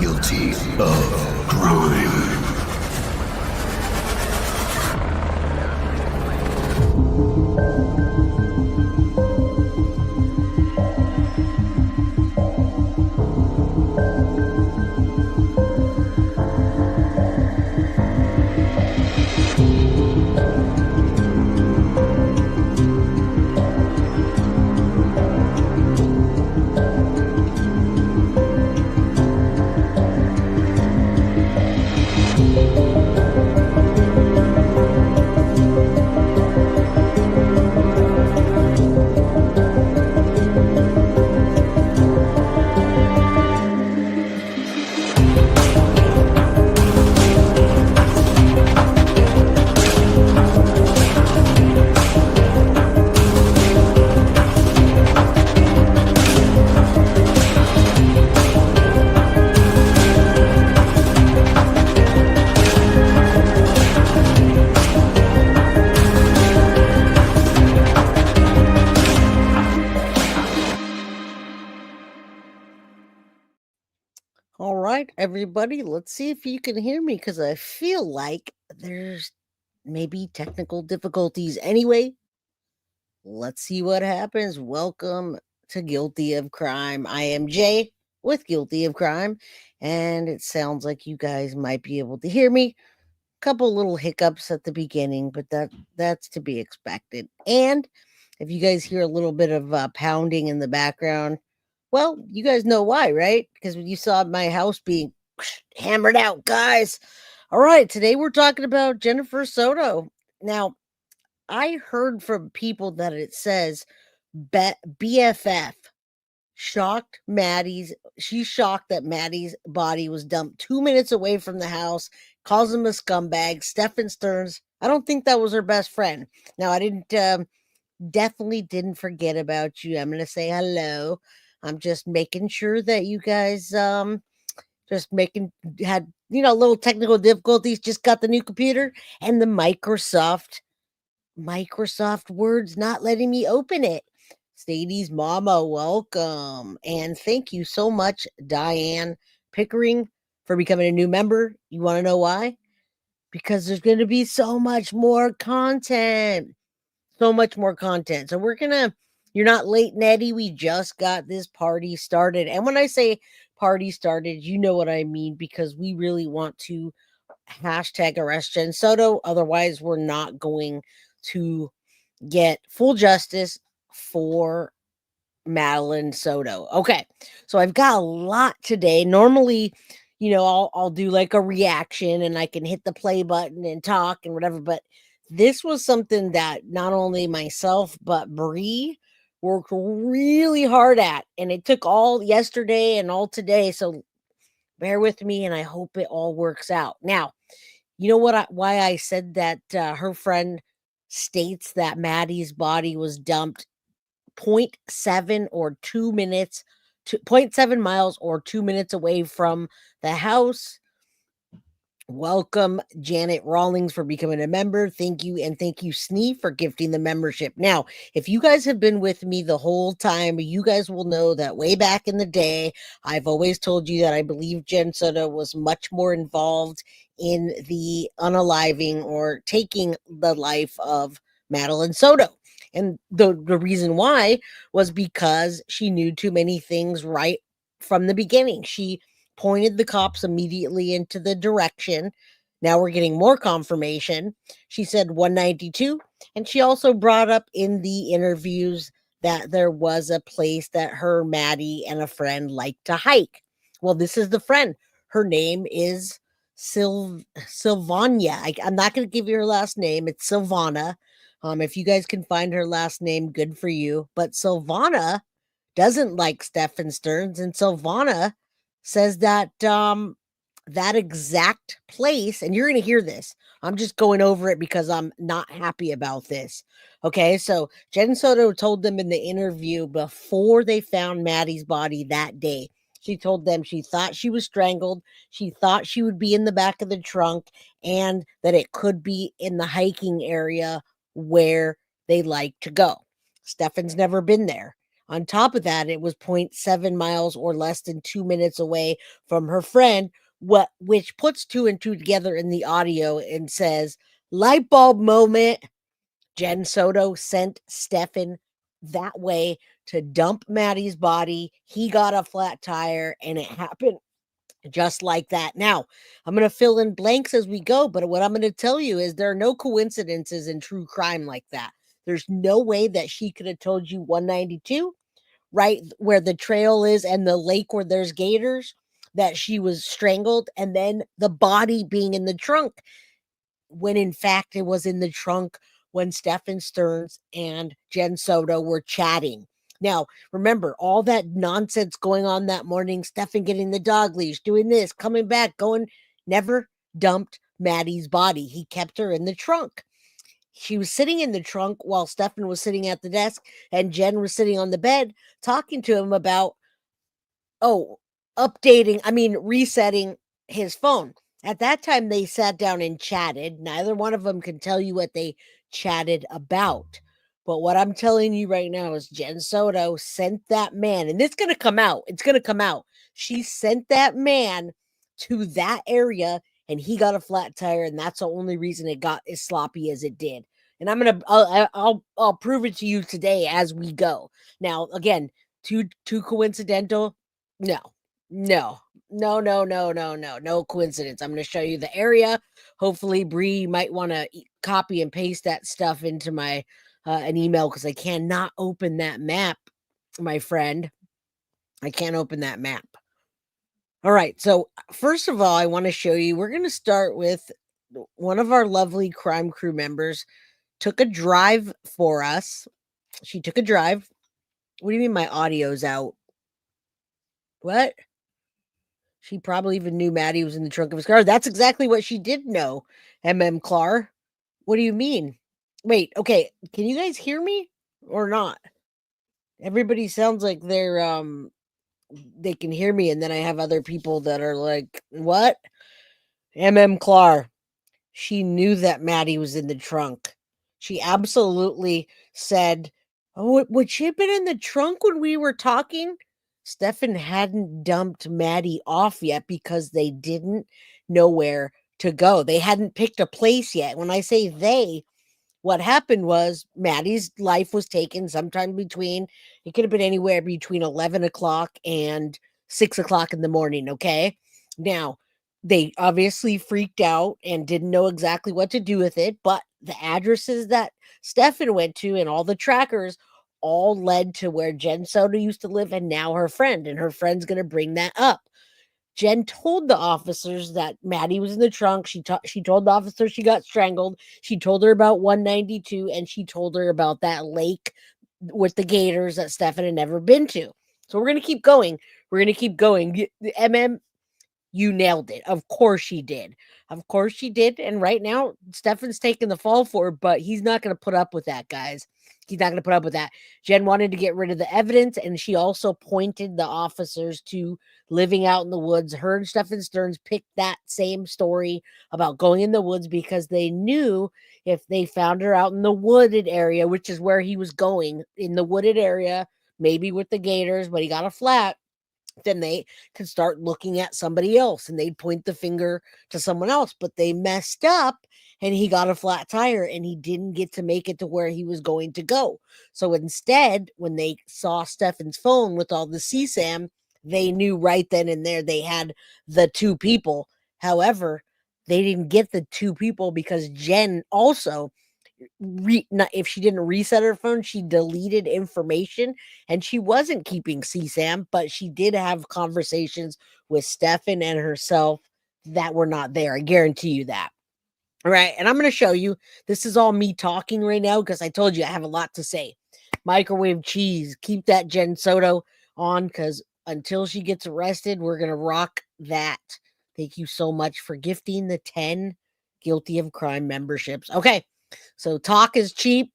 guilty of crime. All right, everybody, let's see if you can hear me because I feel like there's maybe technical difficulties. Anyway, let's see what happens. Welcome to Guilty of Crime. I am Jay with Guilty of Crime, and it sounds like you guys might be able to hear me. Couple little hiccups at the beginning, but that's to be expected. And if you guys hear a little bit of pounding in the background, well, you guys know why, right? Because when you saw my house being hammered out, guys. All right, today we're talking about Jennifer Soto. Now, I heard from people that it says BFF shocked Maddie's. She's shocked that Maddie's body was dumped 2 minutes away from the house. Calls him a scumbag. Stephan Sterns. I don't think that was her best friend. Now, I didn't. Definitely didn't forget about you. I'm gonna say hello. I'm just making sure that you guys just making had little technical difficulties. Just got the new computer and the Microsoft Word's not letting me open it. Sadie's mama, welcome. And thank you so much, Diane Pickering, for becoming a new member. You want to know why? Because there's going to be so much more content. So much more content. So you're not late, Nettie. We just got this party started. And when I say party started, you know what I mean, because we really want to hashtag arrest Jen Soto. Otherwise, we're not going to get full justice for Madeline Soto. Okay, so I've got a lot today. Normally, I'll do like a reaction and I can hit the play button and talk and whatever. But this was something that not only myself but Bree worked really hard at, and it took all yesterday and all today. So bear with me, and I hope it all works out. Now, you know why I said that her friend states that Maddie's body was dumped 0.7 or 2 minutes to 0.7 miles or 2 minutes away from the house. Welcome, Janet Rawlings, for becoming a member. Thank you. And thank you, Snee, for gifting the membership. Now, if you guys have been with me the whole time, you guys will know that way back in the day, I've always told you that I believe Jen Soto was much more involved in the unaliving or taking the life of Madeline Soto. And the reason why was because she knew too many things right from the beginning. She pointed the cops immediately into the direction. Now we're getting more confirmation. She said 192. And she also brought up in the interviews that there was a place that her, Maddie, and a friend liked to hike. Well, this is the friend. Her name is Sylvania. I'm not going to give you her last name. It's Sylvana. If you guys can find her last name, good for you. But Sylvana doesn't like Stephan Sterns, and Sylvana says that that exact place, and you're going to hear this. I'm just going over it because I'm not happy about this. Okay, so Jen Soto told them in the interview before they found Maddie's body that day. She told them she thought she was strangled. She thought she would be in the back of the trunk and that it could be in the hiking area where they like to go. Stephan's never been there. On top of that, it was 0.7 miles or less than 2 minutes away from her friend, which puts two and two together in the audio and says, light bulb moment. Jen Soto sent Stephan that way to dump Maddie's body. He got a flat tire and it happened just like that. Now, I'm going to fill in blanks as we go, but what I'm going to tell you is there are no coincidences in true crime like that. There's no way that she could have told you 192, right where the trail is and the lake where there's gators, that she was strangled, and then the body being in the trunk, when in fact it was in the trunk when Stephan Sterns and Jen Soto were chatting. Now, remember all that nonsense going on that morning, Stephan getting the dog leash, doing this, coming back, going, never dumped Maddie's body. He kept her in the trunk. She was sitting in the trunk while Stephan was sitting at the desk and Jen was sitting on the bed talking to him about, resetting his phone. At that time, they sat down and chatted. Neither one of them can tell you what they chatted about. But what I'm telling you right now is Jen Soto sent that man, and it's going to come out. It's going to come out. She sent that man to that area, and he got a flat tire, and that's the only reason it got as sloppy as it did. And I'll prove it to you today as we go. Now, again, too coincidental? No, no coincidence. I'm going to show you the area. Hopefully, Bree might want to copy and paste that stuff into my an email because I cannot open that map, my friend. I can't open that map. All right. So first of all, I want to show you. We're going to start with one of our lovely crime crew members took a drive for us. She took a drive. What do you mean my audio's out? What? She probably even knew Maddie was in the trunk of his car. That's exactly what she did know, Clar. What do you mean? Wait, okay. Can you guys hear me or not? Everybody sounds like they can hear me, and then I have other people that are like, what? Clar. She knew that Maddie was in the trunk. She absolutely said, oh, would she have been in the trunk when we were talking? Stephan hadn't dumped Maddie off yet because they didn't know where to go. They hadn't picked a place yet. When I say they, what happened was Maddie's life was taken sometime between, it could have been anywhere between 11 o'clock and 6 o'clock in the morning. Okay. Now, they obviously freaked out and didn't know exactly what to do with it, but the addresses that Stephan went to and all the trackers all led to where Jen Soto used to live and now her friend, and her friend's going to bring that up. Jen told the officers that Maddie was in the trunk. She told the officer she got strangled. She told her about 192, and she told her about that lake with the gators that Stephan had never been to. So we're going to keep going. We're going to keep going. You nailed it. Of course she did. Of course she did. And right now, Stephan's taking the fall for it, but he's not going to put up with that, guys. He's not going to put up with that. Jen wanted to get rid of the evidence, and she also pointed the officers to living out in the woods. Her and Stephan Sterns picked that same story about going in the woods because they knew if they found her out in the wooded area, which is where he was going, in the wooded area, maybe with the gators, but he got a flat, then they could start looking at somebody else and they'd point the finger to someone else, but they messed up and he got a flat tire and he didn't get to make it to where he was going to go. So instead, when they saw Stephan's phone with all the CSAM, they knew right then and there they had the two people. However, they didn't get the two people because Jen also, if she didn't reset her phone, she deleted information, and she wasn't keeping CSAM, but she did have conversations with Stephan and herself that were not there. I guarantee you that. All right. And I'm going to show you. This is all me talking right now because I told you I have a lot to say. Microwave cheese. Keep that Jen Soto on because until she gets arrested, we're going to rock that. Thank you so much for gifting the 10 guilty of crime memberships. Okay. So talk is cheap,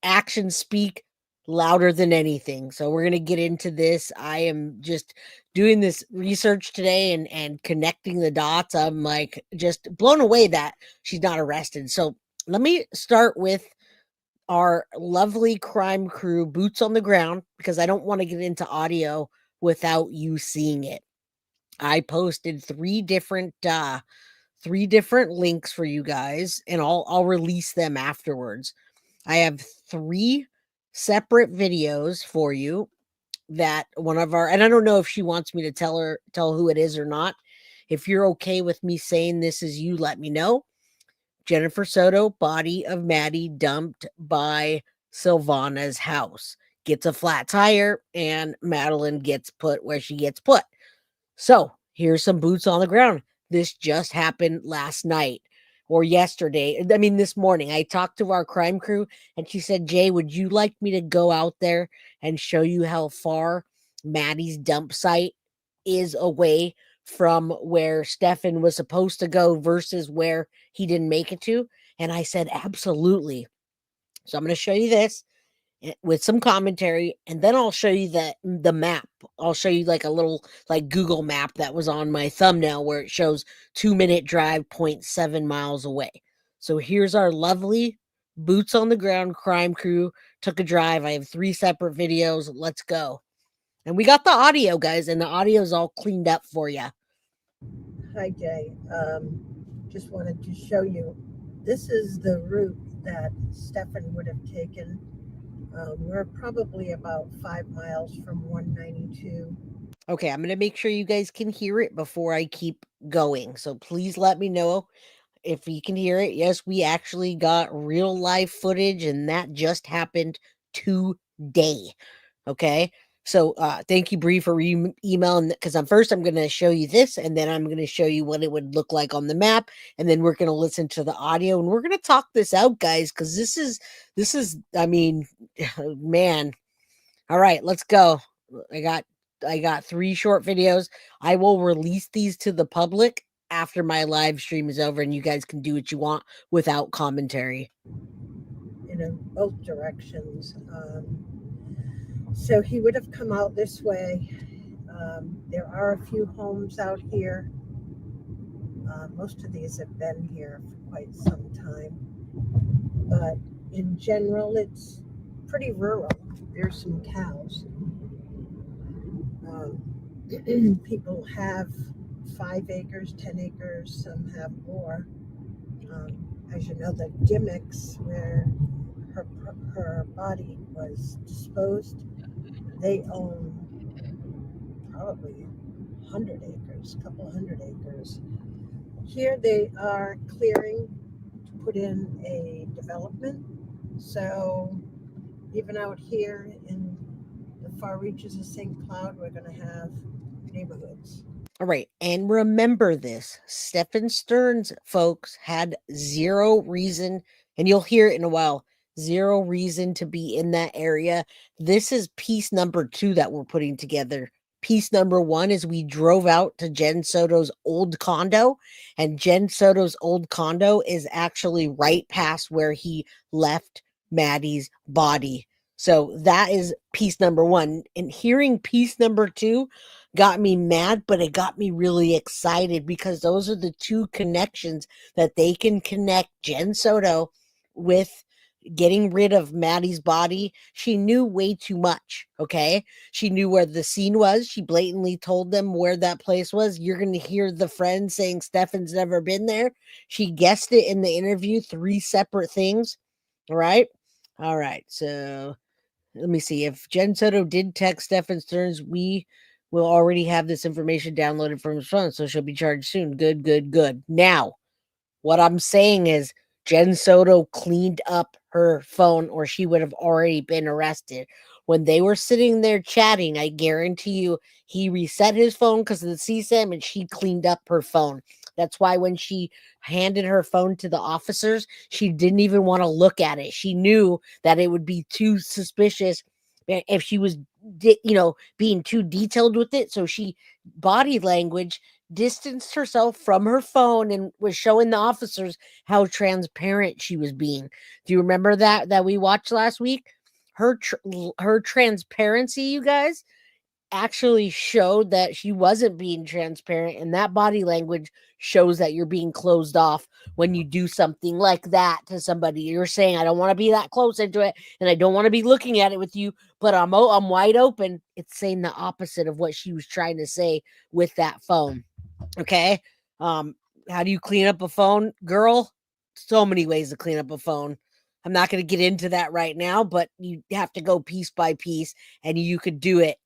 actions speak louder than anything. So we're going to get into this. I am just doing this research today and connecting the dots. I'm like just blown away that she's not arrested. So let me start with our lovely crime crew boots on the ground, because I don't want to get into audio without you seeing it. I posted three different links for you guys, and I'll release them afterwards. I have three separate videos for you that one of our, and I don't know if she wants me to tell who it is or not. If you're okay with me saying this is you, let me know. Jennifer Soto, body of Maddie dumped by Silvana's house. Gets a flat tire, and Madeline gets put where she gets put. So here's some boots on the ground. This just happened last night or yesterday. I mean, this morning. I talked to our crime crew, and she said, Jay, would you like me to go out there and show you how far Maddie's dump site is away from where Stephan was supposed to go versus where he didn't make it to? And I said, absolutely. So I'm going to show you this with some commentary, and then I'll show you the map. I'll show you like a little like Google map that was on my thumbnail where it shows 2-minute drive 0.7 miles away. So here's our lovely boots on the ground crime crew took a drive. I have 3 separate videos. Let's go. And we got the audio, guys, and the audio is all cleaned up for you. Hi, Jay. Just wanted to show you. This is the route that Stephan would have taken. We're probably about 5 miles from 192. Okay, I'm going to make sure you guys can hear it before I keep going. So please let me know if you can hear it. Yes, we actually got real life footage, and that just happened today. Okay. So thank you, Bree, for emailing, because first I'm going to show you this, and then I'm going to show you what it would look like on the map, and then we're going to listen to the audio, and we're going to talk this out, guys, because this is I mean, man. All right, let's go. I got 3 short videos. I will release these to the public after my live stream is over, and you guys can do what you want without commentary. In both directions. So he would have come out this way. There are a few homes out here. Most of these have been here for quite some time. But in general, it's pretty rural. There's some cows. People have 5 acres, 10 acres, some have more. As you know, the gimmicks where her body was disposed, they own probably 100 acres, a couple hundred acres. Here they are clearing to put in a development. So even out here in the far reaches of St. Cloud, we're going to have neighborhoods. All right. And remember this, Stephan Sterns, folks, had 0 reason, and you'll hear it in a while, 0 reason to be in that area. This is piece number 2 that we're putting together. Piece number 1 is we drove out to Jen Soto's old condo, and Jen Soto's old condo is actually right past where he left Maddie's body. So that is piece number 1. And hearing piece number 2 got me mad, but it got me really excited, because those are the 2 connections that they can connect Jen Soto with getting rid of Maddie's body. She knew way too much. Okay. She knew where the scene was. She blatantly told them where that place was. You're going to hear the friend saying Stephan's never been there. She guessed it in the interview, 3 separate things. All right. All right. So let me see. If Jen Soto did text Stephan Sterns, we will already have this information downloaded from his phone, so she'll be charged soon. Good, good, good. Now, what I'm saying is Jen Soto cleaned up her phone, or she would have already been arrested. When they were sitting there chatting, I guarantee you he reset his phone because of the CSAM, and she cleaned up her phone. That's why when she handed her phone to the officers, she didn't even want to look at it. She knew that it would be too suspicious if she was, being too detailed with it. So she, body language, distanced herself from her phone and was showing the officers how transparent she was being. Do you remember that we watched last week? Her transparency, you guys, actually showed that she wasn't being transparent, and that body language shows that you're being closed off when you do something like that to somebody. You're saying, I don't want to be that close into it, and I don't want to be looking at it with you, but I'm wide open. It's saying the opposite of what she was trying to say with that phone. Okay. Um, how do you clean up a phone, girl? So many ways to clean up a phone. I'm not going to get into that right now, but you have to go piece by piece, and you could do it.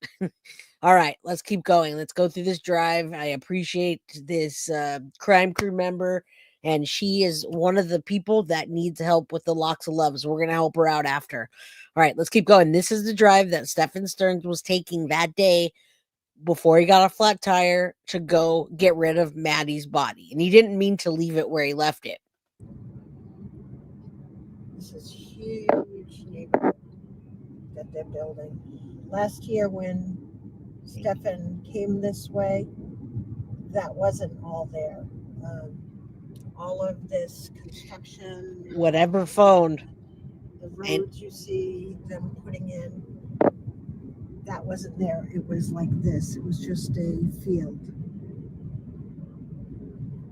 All right, let's keep going. Let's go through this drive. I appreciate this crime crew member, and she is one of the people that needs help with the locks of love. So we're going to help her out after. All right, let's keep going. This is the drive that Stephan Sterns was taking that day before he got a flat tire to go get rid of Maddie's body. And he didn't mean to leave it where he left it. This is huge neighborhood that they're building. Last year when Stephan came this way, that wasn't all there. All of this construction, Whatever phone. the roads you see them putting in, that wasn't there. It was like this. It was just a field.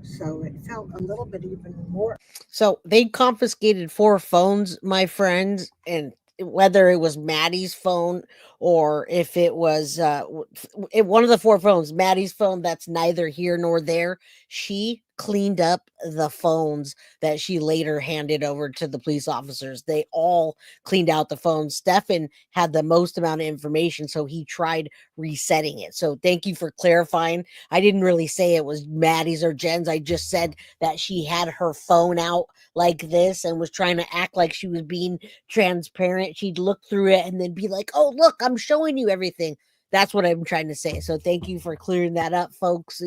So it felt a little bit even more. So they confiscated 4 phones, my friends, and whether it was Maddie's phone or if it was one of the 4 phones, Maddie's phone, that's neither here nor there. She cleaned up the phones that she later handed over to the police officers. They all cleaned out the phones. Stephan had the most amount of information, so he tried resetting it. So thank you for clarifying. I didn't really say it was Maddie's or Jen's. I just said that she had her phone out like this and was trying to act like she was being transparent. She'd look through it and then be like, oh, look, I'm showing you everything. That's what I'm trying to say. So thank you for clearing that up, folks.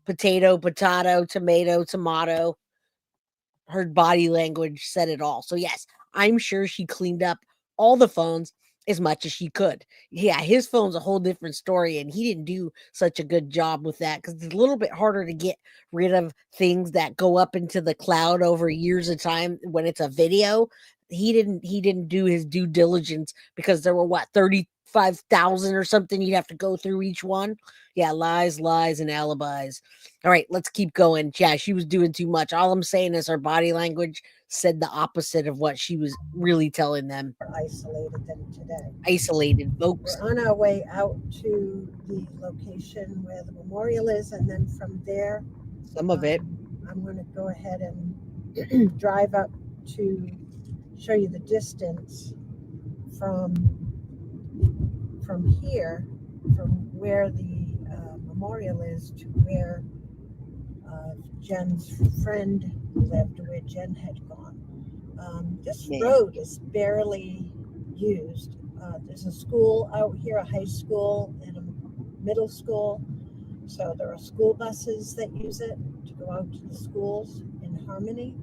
Potato, tomato. Her body language said it all. So yes, I'm sure she cleaned up all the phones as much as she could. Yeah, his phone's a whole different story, and he didn't do such a good job with that because it's a little bit harder to get rid of things that go up into the cloud over years of time when it's a video. He didn't do his due diligence because there were 35,000 or something you'd have to go through each one. Yeah, lies, and alibis. All right, let's keep going. Yeah, she was doing too much. All I'm saying is her body language said the opposite of what she was really telling them. Isolated than today. Isolated, folks. We're on our way out to the location where the memorial is, and then from there, Some of it. I'm going to go ahead and drive up to show you the distance from here, from where the memorial is to where Jen's friend lived, where Jen had gone. This road is barely used. There's a school out here, a high school and a middle school. So there are school buses that use it to go out to the schools in Harmony.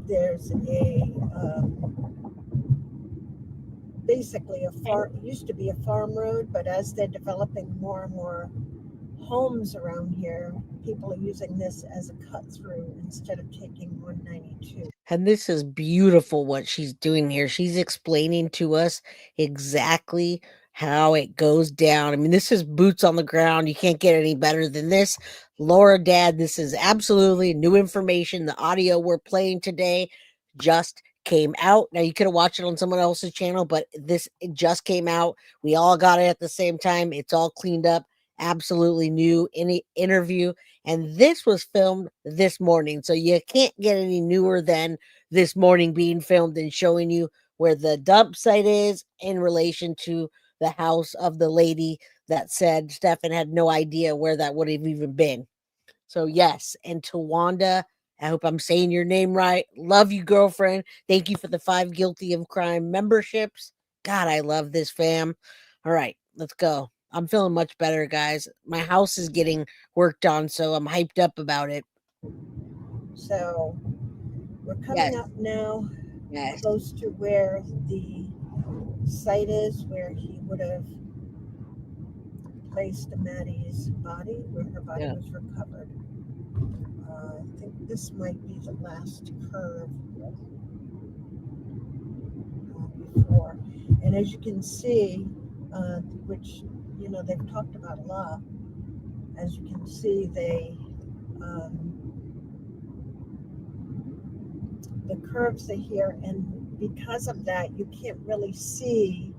There's basically a farm. It used to be a farm road, but as they're developing more and more homes around here, people are using this as a cut through instead of taking 192. And this is beautiful what she's doing here. She's explaining to us exactly how it goes down. I mean, this is boots on the ground. You can't get any better than this. Laura, Dad, this is absolutely new information. The audio we're playing today just came out. Now, you could have watched it on someone else's channel, but it just came out. We all got it at the same time. It's all cleaned up. Absolutely new interview. And this was filmed this morning. So you can't get any newer than this morning being filmed and showing you where the dump site is in relation to the house of the lady that said Stephan had no idea where that would have even been. So yes, and Tawanda, I hope I'm saying your name right. Love you, girlfriend. Thank you for the 5 Guilty of Crime memberships. God, I love this fam. All right, let's go. I'm feeling much better, guys. My house is getting worked on, so I'm hyped up about it. So we're coming up now close to where the site is, where he would have placed Maddie's body, where her body was recovered. I think this might be the last curve. before. And as you can see, which they've talked about a lot, as you can see, the curves are here, and because of that, you can't really see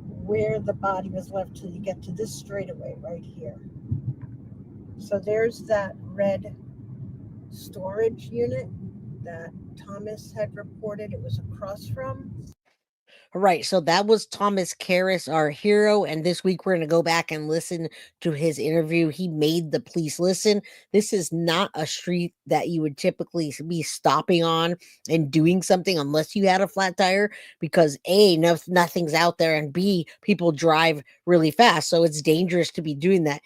where the body was left till you get to this straightaway right here. So there's that red storage unit that Thomas had reported it was across from. Right. So that was Thomas Karras, our hero. And this week we're going to go back and listen to his interview. He made the police listen. This is not a street that you would typically be stopping on and doing something unless you had a flat tire, because A, nothing's out there, and B, people drive really fast. So it's dangerous to be doing that.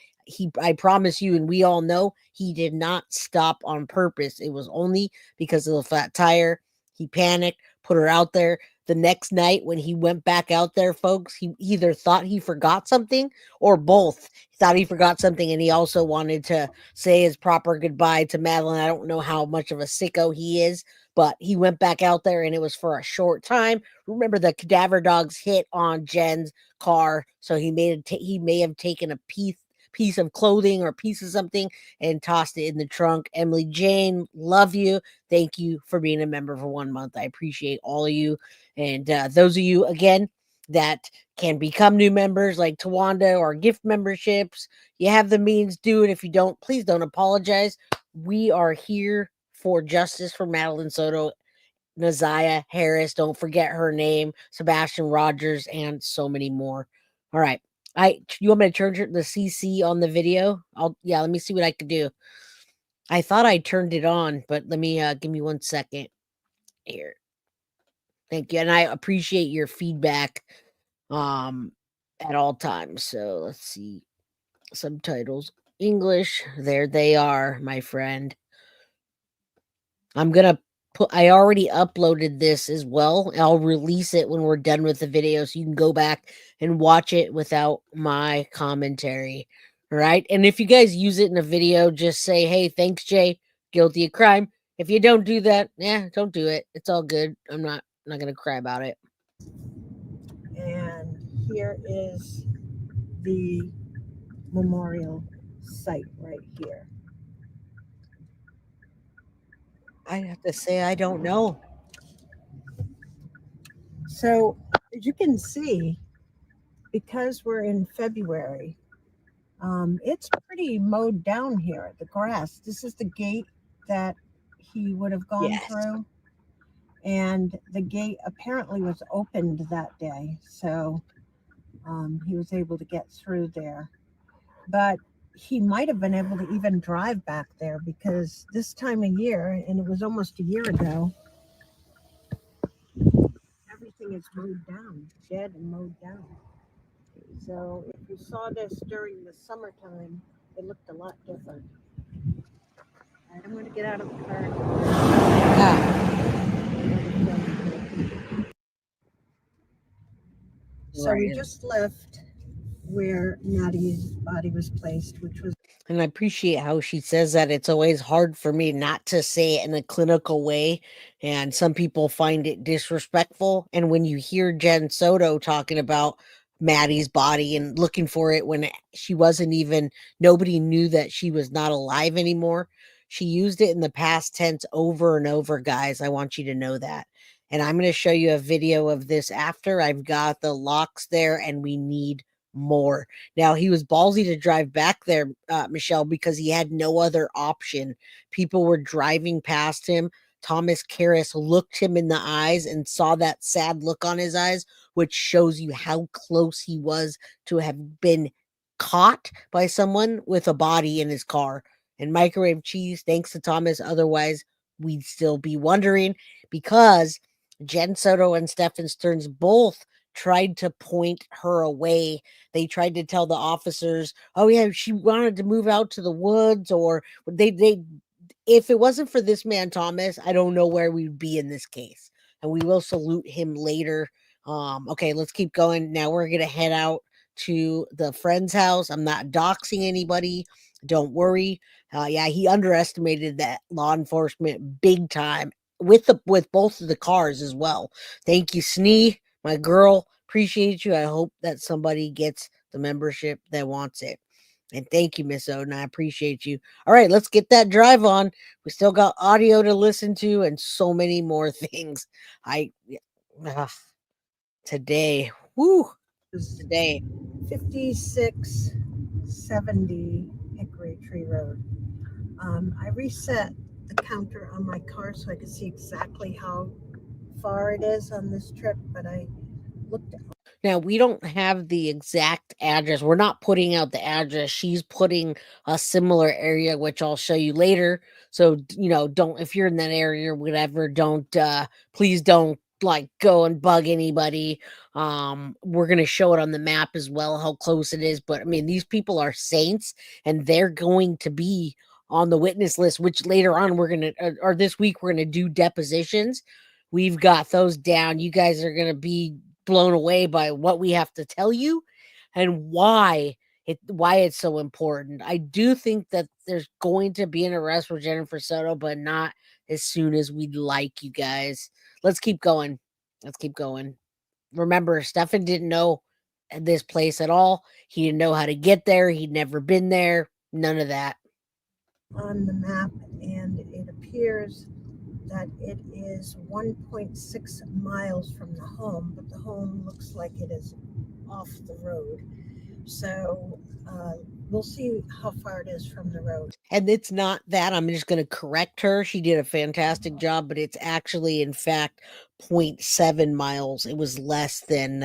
I promise you, and we all know, he did not stop on purpose. It was only because of the flat tire. He panicked, put her out there. The next night when he went back out there, folks, he either thought he forgot something or both. He thought he forgot something, and he also wanted to say his proper goodbye to Madeline. I don't know how much of a sicko he is, but he went back out there, and it was for a short time. Remember, the cadaver dogs hit on Jen's car, so he may have taken a piece of clothing or piece of something and tossed it in the trunk. Emily Jane, love you. Thank you for being a member for 1 month. I appreciate all of you. And those of you, again, that can become new members like Tawanda, or gift memberships, you have the means, do it. If you don't, please don't apologize. We are here for justice for Madeline Soto, Naziah Harris, don't forget her name, Sebastian Rogers, and so many more. All right. You want me to turn the CC on the video? Let me see what I can do. I thought I turned it on, but let me give me 1 second here. Thank you. And I appreciate your feedback at all times. So let's see. Subtitles English. There they are, my friend. I'm gonna I already uploaded this as well. I'll release it when we're done with the video, so you can go back and watch it without my commentary. All right. And if you guys use it in a video, just say, hey, thanks, Jay. Guilty of crime. If you don't do that, don't do it. It's all good. I'm not gonna cry about it. And here is the memorial site right here. I have to say, I don't know. So as you can see, because we're in February, it's pretty mowed down here, the grass. This is the gate that he would have gone through. And the gate apparently was opened that day. So he was able to get through there. But he might have been able to even drive back there, because this time of year, and it was almost a year ago, everything is mowed down, dead and mowed down. So if you saw this during the summertime, it looked a lot different. All right, I'm going to get out of the car. So we just left where Maddie's body was placed, which was. And I appreciate how she says that. It's always hard for me not to say it in a clinical way. And some people find it disrespectful. And when you hear Jen Soto talking about Maddie's body and looking for it when she wasn't even, nobody knew that she was not alive anymore. She used it in the past tense over and over, guys. I want you to know that. And I'm going to show you a video of this after I've got the locks there, and we need more. Now, he was ballsy to drive back there, Michelle, because he had no other option. People were driving past him. Thomas Karras looked him in the eyes and saw that sad look on his eyes, which shows you how close he was to have been caught by someone with a body in his car. And microwave cheese, thanks to Thomas. Otherwise, we'd still be wondering, because Jen Soto and Stephan Sterns both tried to point her away. They tried to tell the officers, oh yeah, she wanted to move out to the woods, or they if it wasn't for this man Thomas, I don't know where we'd be in this case. And we will salute him later. Okay, let's keep going. Now we're gonna head out to the friend's house. I'm not doxing anybody. Don't worry. Yeah, he underestimated that law enforcement big time. with both of the cars as well. Thank you, Snee, my girl. Appreciate you. I hope that somebody gets the membership that wants it. And thank you, Miss Odin. I appreciate you. All right, let's get that drive on. We still got audio to listen to and so many more things. I ugh, today, whoo, today. 5670 Hickory Tree Road. I reset the counter on my car so I could see exactly how far it is on this trip, but I looked at Now we don't have the exact address. We're not putting out the address. She's putting a similar area, which I'll show you later. So don't if you're in that area or whatever, don't please don't like go and bug anybody. We're gonna show it on the map as well how close it is. But I mean, these people are saints, and they're going to be on the witness list. Which later on we're gonna or this week we're gonna do depositions. We've got those down. You guys are gonna be blown away by what we have to tell you and why it's so important. I do think that there's going to be an arrest for Jennifer Soto, but not as soon as we'd like, you guys. Let's keep going. Let's keep going. Remember, Stephan didn't know this place at all. He didn't know how to get there. He'd never been there. None of that. on the map, and it appears that it is 1.6 miles from the home, but the home looks like it is off the road. So we'll see how far it is from the road. And it's not that. I'm just going to correct her. She did a fantastic job, but it's actually, in fact, 0.7 miles. It was less than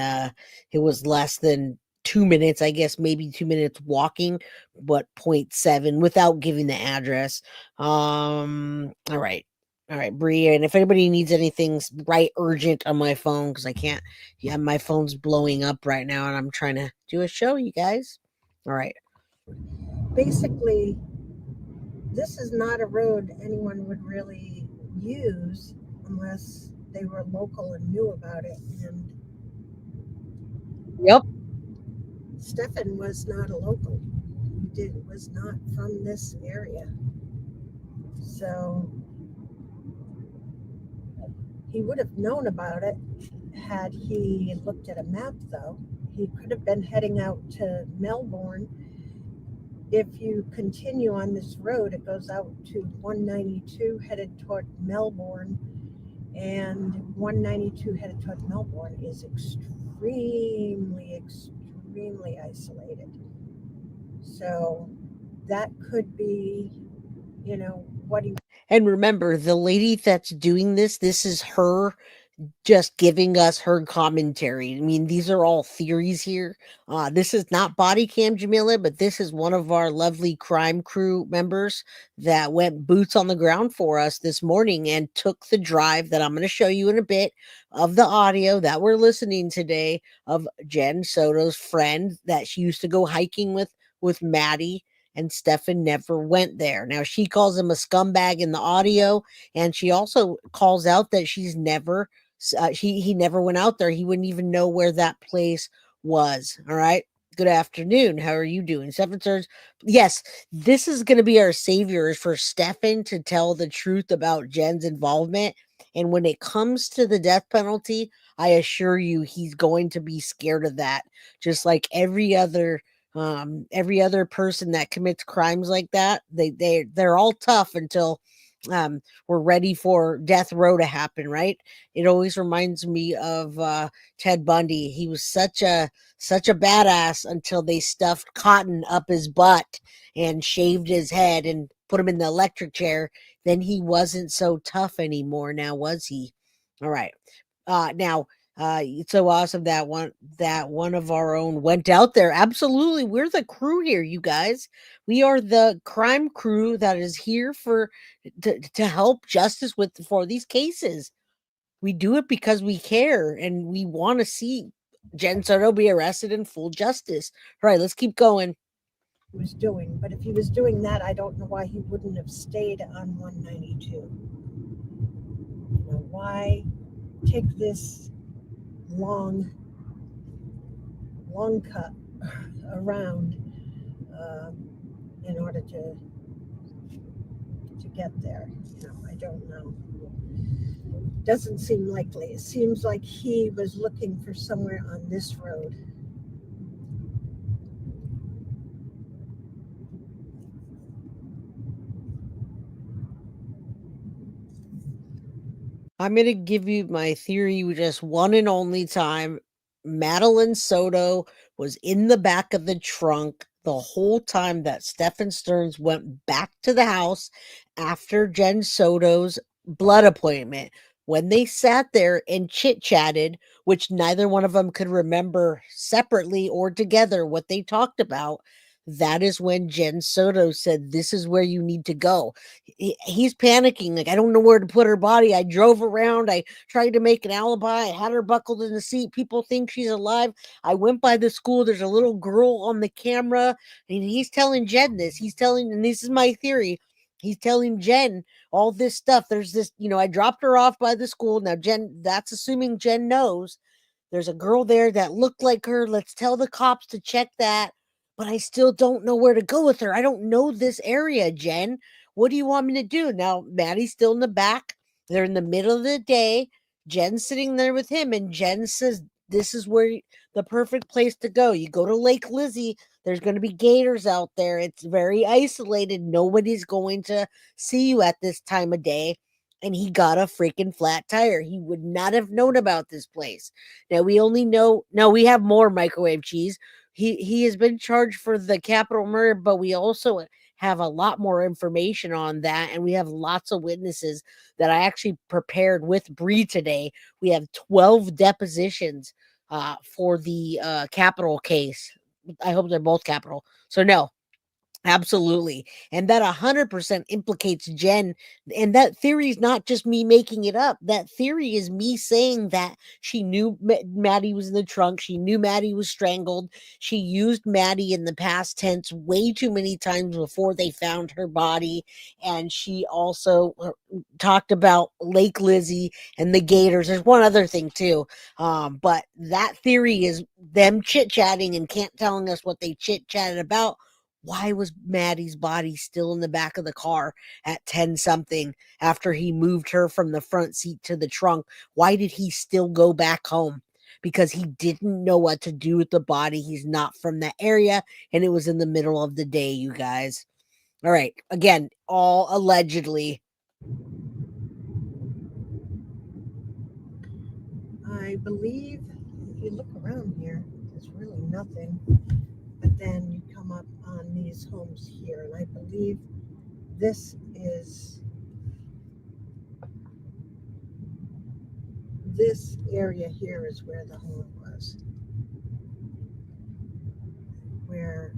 2 minutes, I guess, maybe 2 minutes walking, but 0.7 without giving the address. All right. All right, Bree. And if anybody needs anything right urgent on my phone, because I can't, yeah, my phone's blowing up right now and I'm trying to do a show, you guys. All right. Basically, this is not a road anyone would really use unless they were local and knew about it. And Yep. Stephan was not a local. Was not from this area. So he would have known about it had he looked at a map, though. He could have been heading out to Melbourne. If you continue on this road, it goes out to 192 headed toward Melbourne, and 192 headed toward Melbourne is extremely isolated. So that could be, what he. And remember, the lady that's doing this is her just giving us her commentary. I mean, these are all theories here. This is not body cam Jamila, but this is one of our lovely crime crew members that went boots on the ground for us this morning and took the drive that I'm going to show you in a bit of the audio that we're listening today of Jen Soto's friend that she used to go hiking with Maddie, and Stephan never went there. Now she calls him a scumbag in the audio, and she also calls out that she's never he never went out there. He wouldn't even know where that place was. All right. Good afternoon. How are you doing? Stephan Sterns. Yes, this is going to be our savior for Stephan to tell the truth about Jen's involvement. And when it comes to the death penalty, I assure you he's going to be scared of that. Just like every other person that commits crimes like that. They're all tough until we're ready for death row to happen, right? It always reminds me of Ted Bundy. He was such a badass until they stuffed cotton up his butt and shaved his head and put him in the electric chair. Then he wasn't so tough anymore. Now was he? All right. Now it's so awesome that one of our own went out there. Absolutely. We're the crew here, you guys. We are the crime crew that is here to help justice for these cases. We do it because we care and we want to see Jen Soto be arrested in full justice. All right, let's keep going. He was doing, but if he was doing that, I don't know why he wouldn't have stayed on 192. Why take this long cut around in order to get there? I don't know. Doesn't seem likely. It seems like he was looking for somewhere on this road. I'm going to give you my theory just one and only time. Madeline Soto was in the back of the trunk the whole time that Stephan Sterns went back to the house after Jen Soto's blood appointment. When they sat there and chit-chatted, which neither one of them could remember separately or together what they talked about, that is when Jen Soto said, "This is where you need to go." He's panicking, like, I don't know where to put her body. I drove around. I tried to make an alibi. I had her buckled in the seat. People think she's alive. I went by the school. There's a little girl on the camera. And he's telling Jen this. And this is my theory. He's telling Jen all this stuff. There's this, I dropped her off by the school. Now, Jen, that's assuming Jen knows. There's a girl there that looked like her. Let's tell the cops to check that. But I still don't know where to go with her. I don't know this area, Jen. What do you want me to do? Now, Maddie's still in the back. They're in the middle of the day. Jen's sitting there with him, and Jen says, this is where the perfect place to go. You go to Lake Lizzie. There's going to be gators out there. It's very isolated. Nobody's going to see you at this time of day. And he got a freaking flat tire. He would not have known about this place. Now, we only know, no, we have more microwave cheese. He has been charged for the capital murder, but we also have a lot more information on that, and we have lots of witnesses that I actually prepared with Bree today. We have 12 depositions for the capital case. I hope they're both capital. So no, absolutely. And that 100% implicates Jen. And that theory is not just me making it up. That theory is me saying that she knew Maddie was in the trunk. She knew Maddie was strangled. She used Maddie in the past tense way too many times before they found her body. And she also talked about Lake Lizzie and the gators. There's one other thing too. But that theory is them chit-chatting and can't telling us what they chit-chatted about. Why was Maddie's body still in the back of the car at 10 something after he moved her from the front seat to the trunk? Why did he still go back home? Because he didn't know what to do with the body. He's not from that area, and it was in the middle of the day, you guys. All right. Again, all allegedly. I believe if you look around here, there's really nothing. But then you come up on these homes here, and I believe this area here is where the home was, where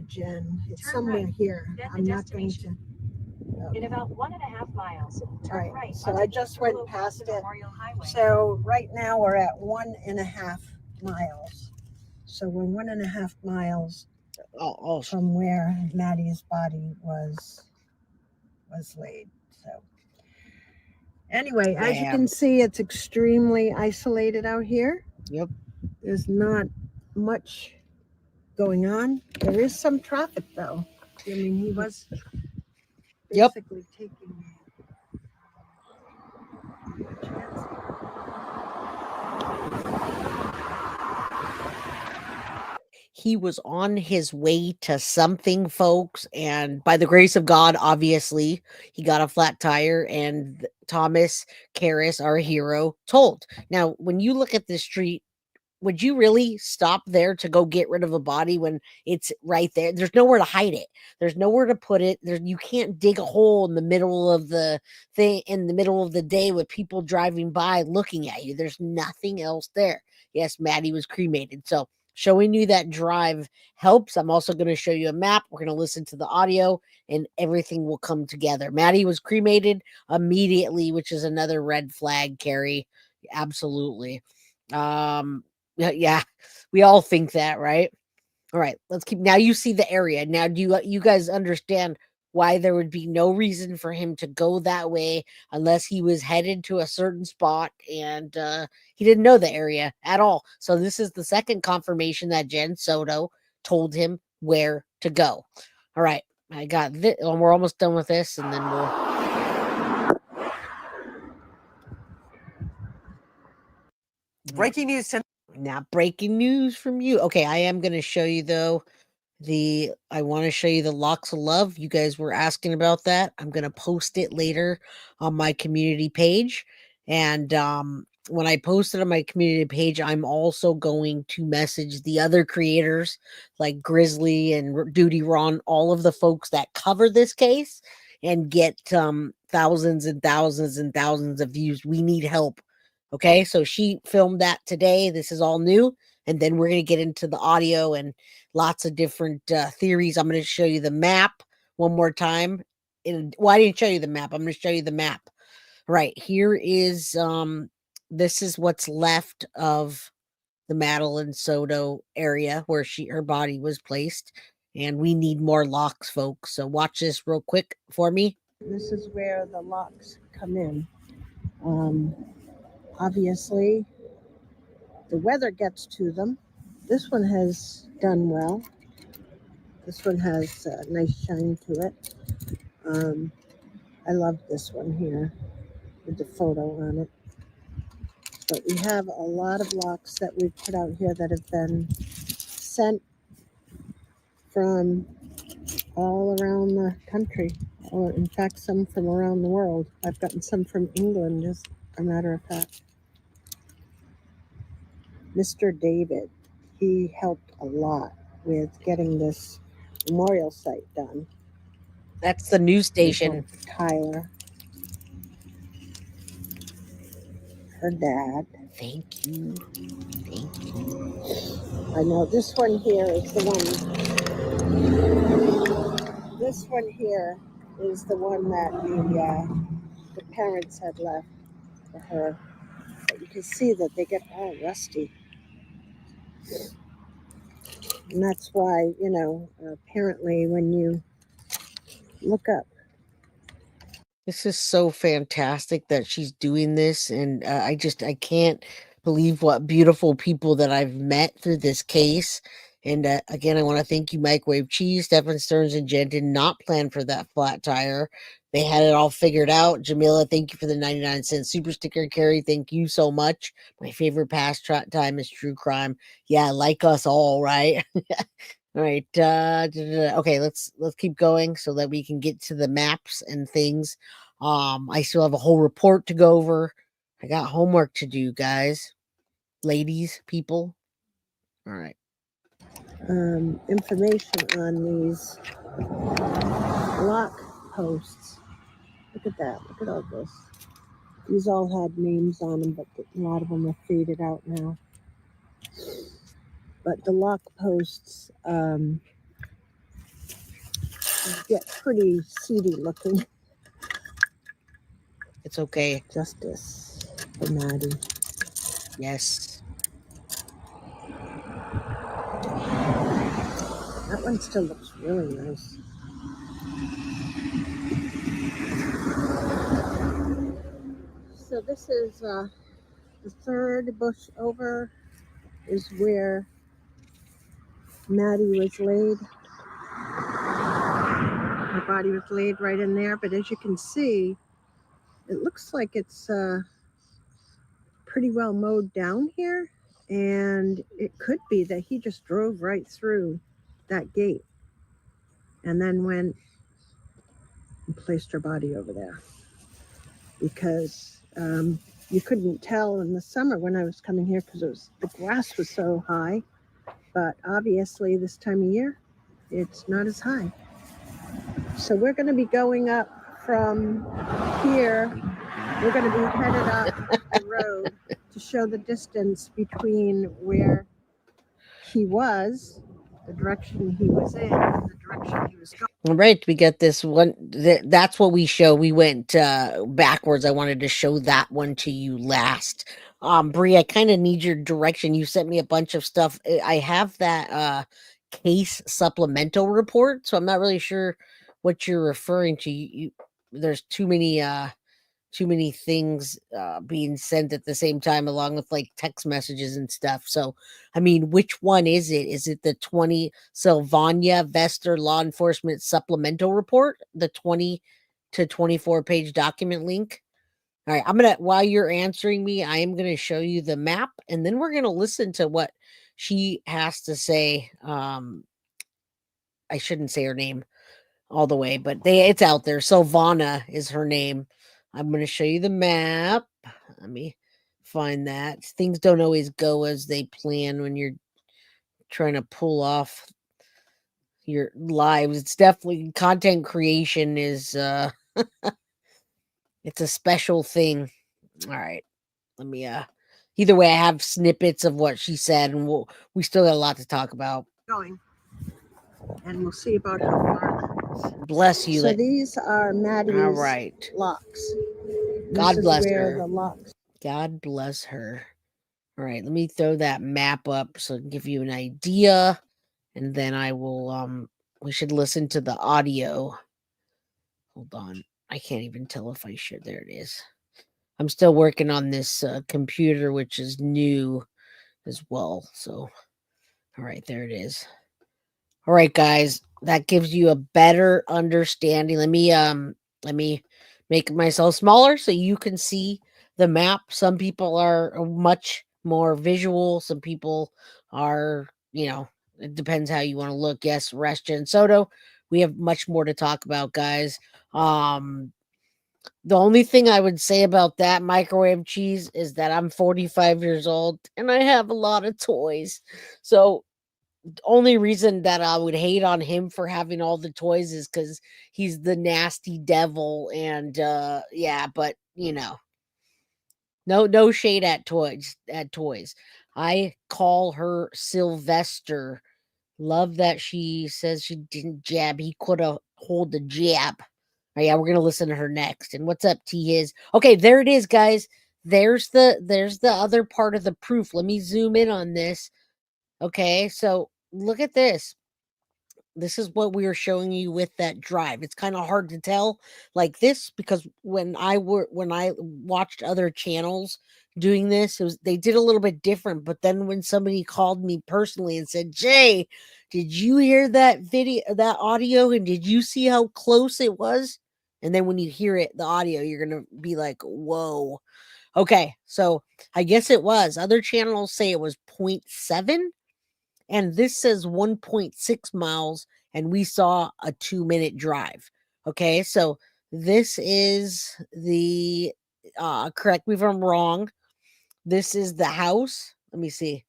Jen, it's Turn somewhere right. here. Then the I'm not going to. In about 1.5 miles, turn Right, right. so onto I just went Boulevard past it. Memorial Highway. So right now we're at 1.5 miles. So we're 1.5 miles from where Maddie's body was laid. So anyway, as you can see, it's extremely isolated out here. Yep. There's not much going on. There is some traffic though. I mean, he was basically taking a chance. He was on his way to something, folks, and by the grace of God, obviously, he got a flat tire, and Thomas Karras, our hero, told. Now, when you look at this street, would you really stop there to go get rid of a body when it's right there? There's nowhere to hide it. There's nowhere to put it. You can't dig a hole in the middle of the thing in the middle of the day with people driving by looking at you. There's nothing else there. Yes, Maddie was cremated. So showing you that drive helps. I'm also going to show you a map. We're going to listen to the audio and everything will come together. Maddie was cremated immediately, which is another red flag, Carrie. Absolutely. Yeah, we all think that, right? All right, let's keep. Now you see the area. Now, do you guys understand why there would be no reason for him to go that way unless he was headed to a certain spot and he didn't know the area at all? So this is the second confirmation that Jen Soto told him where to go. All right, I got this. We're almost done with this, and then we'll breaking news tonight. Not breaking news from you. Okay, I am going to show you though I want to show you the locks of love. You guys were asking about that. I'm going to post it later on my community page. And when I post it on my community page, I'm also going to message the other creators like Grizzly and Duty Ron, all of the folks that cover this case and get thousands and thousands and thousands of views. We need help. Okay, so she filmed that today. This is all new. And then we're going to get into the audio and lots of different theories. I'm going to show you the map one more time. Well, I didn't show you the map. I'm going to show you the map. Right here is this is what's left of the Madeline Soto area where her body was placed, and we need more locks, folks. So watch this real quick for me. This is where the locks come in. Obviously, the weather gets to them. This one has done well. This one has a nice shine to it. I love this one here with the photo on it. But we have a lot of locks that we've put out here that have been sent from all around the country, or in fact, some from around the world. I've gotten some from England, as a matter of fact. Mr. David, he helped a lot with getting this memorial site done. That's the news station. Tyler, her dad. Thank you. Thank you. I know this one here is the one. This one here is the one that the parents had left for her. But you can see that they get all rusty. And that's why, apparently when you look up. This is so fantastic that she's doing this. And I can't believe what beautiful people that I've met through this case. And again, I want to thank you, Microwave Cheese. Stephan Sterns and Jen did not plan for that flat tire. They had it all figured out. Jamila, thank you for the 99-cent super sticker. Carrie, thank you so much. My favorite pastime is true crime. Yeah, like us all, right? All right. Okay, let's keep going so that we can get to the maps and things. I still have a whole report to go over. I got homework to do, guys, ladies, people. All right. Information on these lock posts. Look at that. Look at all this. These all had names on them, but a lot of them are faded out now. But the lock posts get pretty seedy looking. It's okay. Justice for Maddie. Yes. That one still looks really nice. So this is the third bush over is where Maddie was laid. Her body was laid right in there, but as you can see, it looks like it's pretty well mowed down here, and it could be that he just drove right through that gate and then went and placed her body over there, because you couldn't tell in the summer when I was coming here because the grass was so high, but obviously this time of year it's not as high. So we're going to be going up from here. We're going to be headed up the road to show the distance between where he was, the direction he was in, and the direction he was going. All right, we got this one. That's what we show. We went backwards. I wanted to show that one to you last. Bree, I kind of need your direction. You sent me a bunch of stuff. I have that case supplemental report, so I'm not really sure what you're referring to. There's too many things being sent at the same time, along with like text messages and stuff. So, I mean, which one is it? Is it the 20 Sylvania Vester Law Enforcement Supplemental Report, the 20 to 24 page document link? All right, while you're answering me, I am gonna show you the map and then we're going to listen to what she has to say. I shouldn't say her name all the way, but it's out there. Silvana is her name. I'm going to show you the map. Let me find that. Things don't always go as they plan when you're trying to pull off your lives. It's definitely content creation is it's a special thing. All right. Let me either way, I have snippets of what she said, and we still got a lot to talk about. Going. And we'll see about how far. Bless you. So these are Maddie's all right. locks. God This bless is where her. the locks. God bless her. All right, let me throw that map up so I can give you an idea, and then I will we should listen to the audio. Hold on. I can't even tell if I should. There it is. I'm still working on this computer, which is new as well. So, all right, there it is. All right, guys, that gives you a better understanding. Let me make myself smaller so you can see the map. Some people are much more visual. Some people are, it depends how you want to look. Yes, Restja and Soto, we have much more to talk about, guys. The only thing I would say about that microwave cheese is that I'm 45 years old and I have a lot of toys. So only reason that I would hate on him for having all the toys is because he's the nasty devil. And yeah, but no shade at toys. I call her Sylvester. Love that she says she didn't jab. He could have hold the jab. Oh, yeah, we're gonna listen to her next. And what's up, T is okay, there it is, guys. There's the other part of the proof. Let me zoom in on this. Okay, so look at this. This is what we were showing you with that drive. It's kind of hard to tell like this because when I watched other channels doing this, they did a little bit different. But then when somebody called me personally and said, "Jay, did you hear that video, that audio, and did you see how close it was?" And then when you hear it, the audio, you're gonna be like, "Whoa." Okay, so I guess it was. Other channels say it was 0.7 and this says 1.6 miles, and we saw a 2-minute drive. Okay, so this is the correct me if I'm wrong. This is the house. Let me see.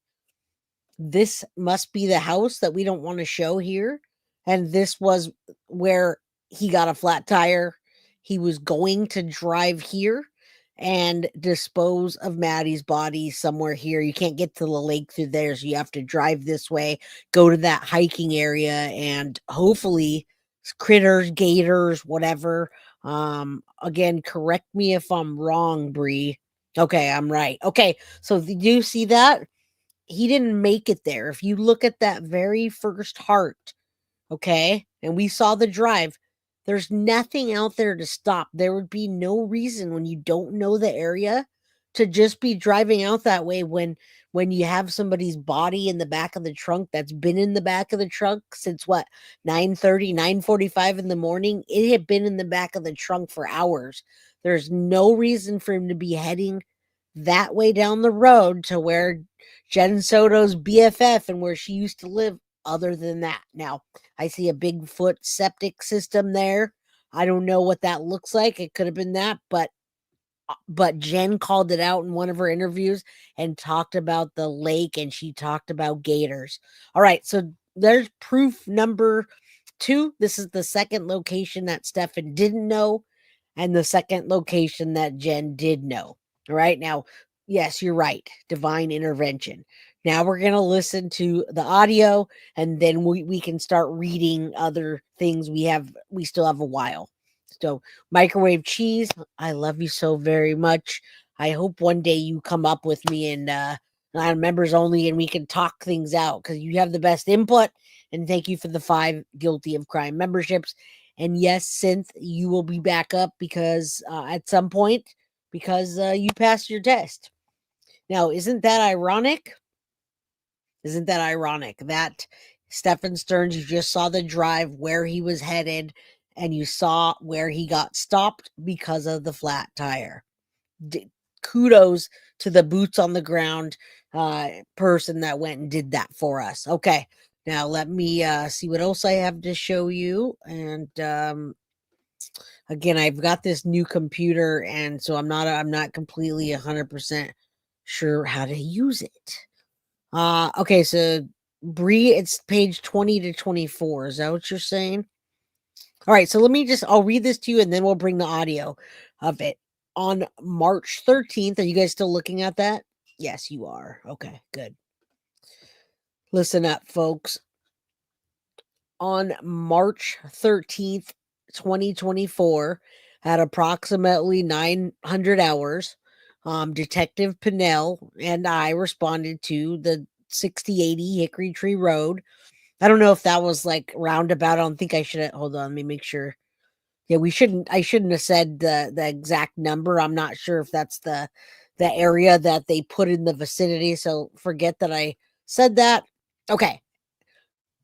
This must be the house that we don't want to show here. And this was where he got a flat tire. He was going to drive here and dispose of Maddie's body somewhere here. You can't get to the lake through there, so you have to drive this way, go to that hiking area, and hopefully critters, gators, whatever. Again, correct me if I'm wrong, Bree. Okay, I'm right. Okay, so do you see that? He didn't make it there. If you look at that very first heart, okay, and we saw the drive, there's nothing out there to stop. There would be no reason when you don't know the area to just be driving out that way when you have somebody's body in the back of the trunk that's been in the back of the trunk since what 9:30, 9:45 in the morning. It had been in the back of the trunk for hours. There's no reason for him to be heading that way down the road to where Jen Soto's BFF and where she used to live. Other than that, now I see a Bigfoot septic system there. I don't know what that looks like. It could have been that, but Jen called it out in one of her interviews and talked about the lake, and she talked about gators. All right, so there's proof number 2. This is the second location that Stephan didn't know, and the second location that Jen did know. All right, now, yes, you're right. Divine intervention. Now we're going to listen to the audio, and then we can start reading other things. We still have a while. So microwave cheese, I love you so very much. I hope one day you come up with me and on members only, and we can talk things out because you have the best input. And thank you for the 5 guilty of crime memberships. And yes, Synth, you will be back up because at some point because you passed your test. Now, isn't that ironic? Isn't that ironic that Stephan Sterns, you just saw the drive where he was headed and you saw where he got stopped because of the flat tire. Kudos to the boots on the ground person that went and did that for us. Okay. Now let me see what else I have to show you. And again, I've got this new computer, and so I'm not completely 100% sure how to use it. Okay, so Bree, it's page 20 to 24. Is that what you're saying? All right, so I'll read this to you and then we'll bring the audio of it. On March 13th, are you guys still looking at that? Yes, you are. Okay, good. Listen up, folks. On March 13th, 2024, at approximately 900 hours, Detective Pinnell and I responded to the 6080 Hickory Tree Road. I don't know if that was like roundabout. I don't think I should. Hold on, let me make sure. Yeah, I shouldn't have said the exact number. I'm not sure if that's the area that they put in the vicinity. So forget that I said that. Okay.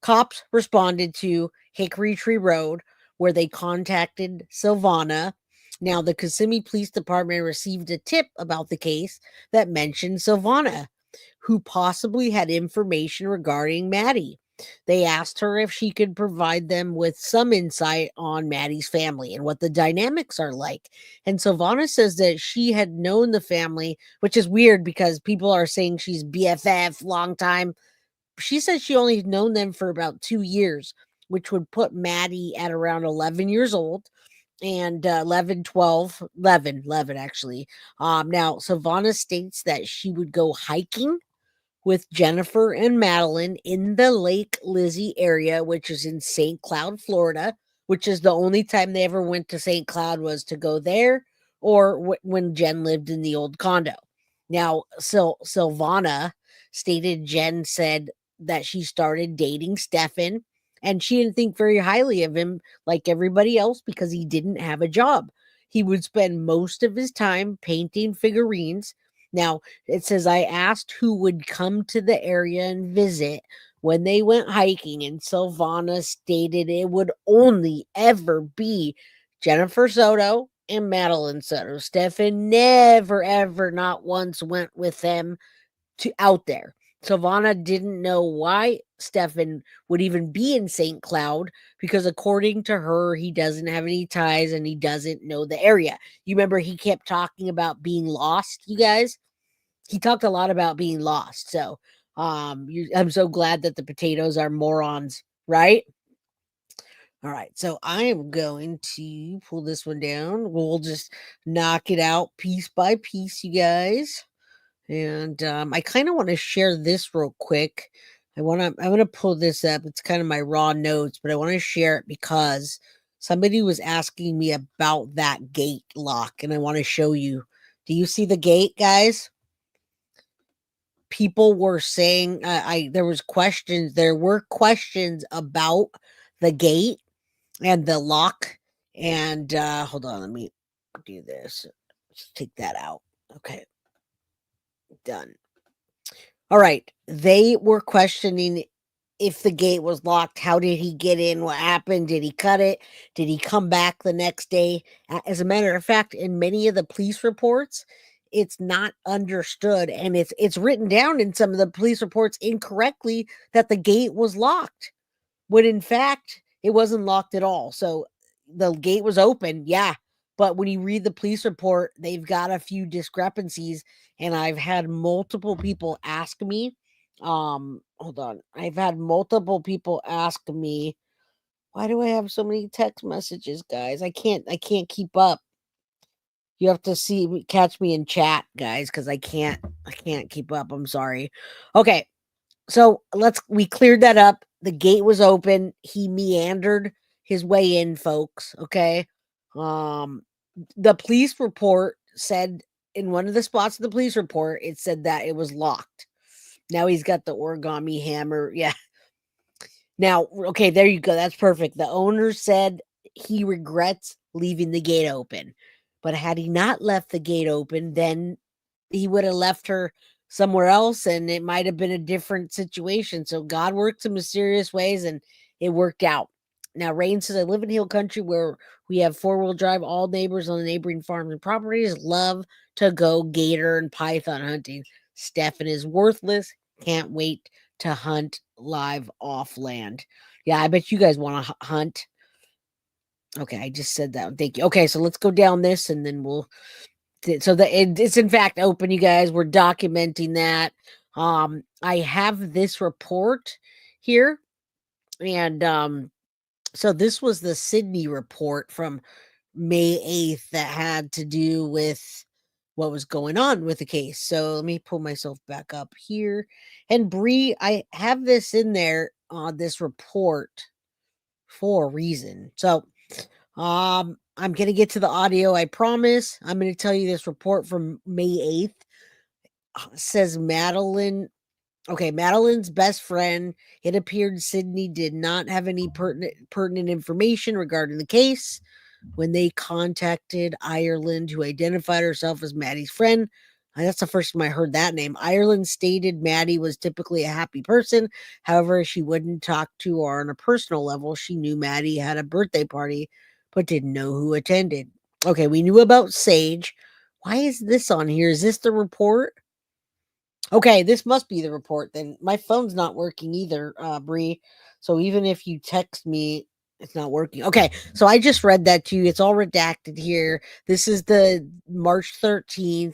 Cops responded to Hickory Tree Road, where they contacted Silvana. Now, the Kissimmee Police Department received a tip about the case that mentioned Silvana, who possibly had information regarding Maddie. They asked her if she could provide them with some insight on Maddie's family and what the dynamics are like. And Silvana says that she had known the family, which is weird because people are saying she's BFF, long time. She says she only known them for about 2 years, which would put Maddie at around 11 years old. And 11, 12, 11, 11 actually. Now, Savannah states that she would go hiking with Jennifer and Madeline in the Lake Lizzie area, which is in St. Cloud, Florida, which is the only time they ever went to St. Cloud was to go there, or when Jen lived in the old condo. Now, Silvana stated Jen said that she started dating Stephan, and she didn't think very highly of him like everybody else because he didn't have a job. He would spend most of his time painting figurines. Now, it says, I asked who would come to the area and visit when they went hiking, and Silvana stated it would only ever be Jennifer Soto and Madeline Soto. Stephan never, ever, not once went with them to out there. Silvana didn't know why Stephan would even be in St. Cloud because, according to her, he doesn't have any ties and he doesn't know the area. You remember he kept talking about being lost, you guys? He talked a lot about being lost. So I'm so glad that the potatoes are morons, right? All right, so I am going to pull this one down. We'll just knock it out piece by piece, you guys. And I kind of want to share this real quick. I'm going to pull this up. It's kind of my raw notes, but I want to share it because somebody was asking me about that gate lock, and I want to show you. Do you see the gate, guys? People were saying there were questions about the gate and the lock. And hold on, let me do this. Let's take that out. Okay, done. All right, they were questioning if the gate was locked. How did he get in? What happened? Did he cut it? Did he come back the next day? As a matter of fact, in many of the police reports, it's not understood, and it's written down in some of the police reports incorrectly that the gate was locked, when in fact it wasn't locked at all. So the gate was open, yeah, but when you read the police report, they've got a few discrepancies, and I've had multiple people ask me, hold on, I've had multiple people ask me, why do I have so many text messages, guys? I can't keep up. You have to catch me in chat, guys, because I can't keep up. I'm sorry. Okay, so we cleared that up. The gate was open. He meandered his way in, folks. Okay. The police report said, in one of the spots of the police report, it said that it was locked. Now he's got the origami hammer. Yeah. Now, okay, there you go. That's perfect. The owner said he regrets leaving the gate open. But had he not left the gate open, then he would have left her somewhere else, and it might have been a different situation. So God works in mysterious ways, and it worked out. Now, Rain says, I live in hill country where we have 4-wheel drive. All neighbors on the neighboring farms and properties love to go gator and python hunting. Stephan is worthless. Can't wait to hunt live off land. Yeah, I bet you guys want to hunt. Okay, I just said that. Thank you. Okay, so let's go down this and then we'll. So it's in fact open, you guys. We're documenting that. I have this report here, and so this was the Sydney report from May 8th that had to do with what was going on with the case. So let me pull myself back up here. And Bree, I have this in there on this report for a reason. So I'm gonna get to the audio, I promise. I'm gonna tell you this report from May 8th. Says Madeline. Okay, Madeline's best friend. It appeared Sydney did not have any pertinent information regarding the case when they contacted Ireland, who identified herself as Maddie's friend. That's the first time I heard that name. Ireland stated Maddie was typically a happy person. However, she wouldn't talk to her on a personal level. She knew Maddie had a birthday party, but didn't know who attended. Okay, we knew about Sage. Why is this on here? Is this the report? Okay, this must be the report then. My phone's not working either, Bree. So even if you text me, it's not working. Okay, so I just read that to you. It's all redacted here. This is the March 13th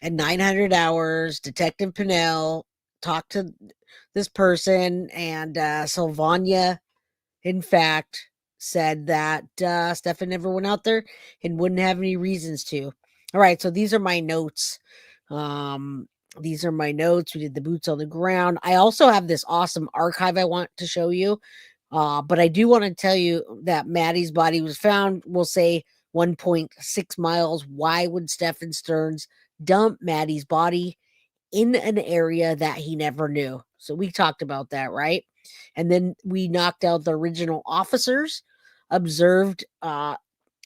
at 900 hours. Detective Pinnell talked to this person, and Sylvania, in fact, said that Stephan never went out there and wouldn't have any reasons to. All right, so these are my notes. These are my notes. We did the boots on the ground. I also have this awesome archive I want to show you. But I do want to tell you that Maddie's body was found, we'll say 1.6 miles. Why would Stephan Sterns dump Maddie's body in an area that he never knew? So we talked about that, right? And then we knocked out the original officers, observed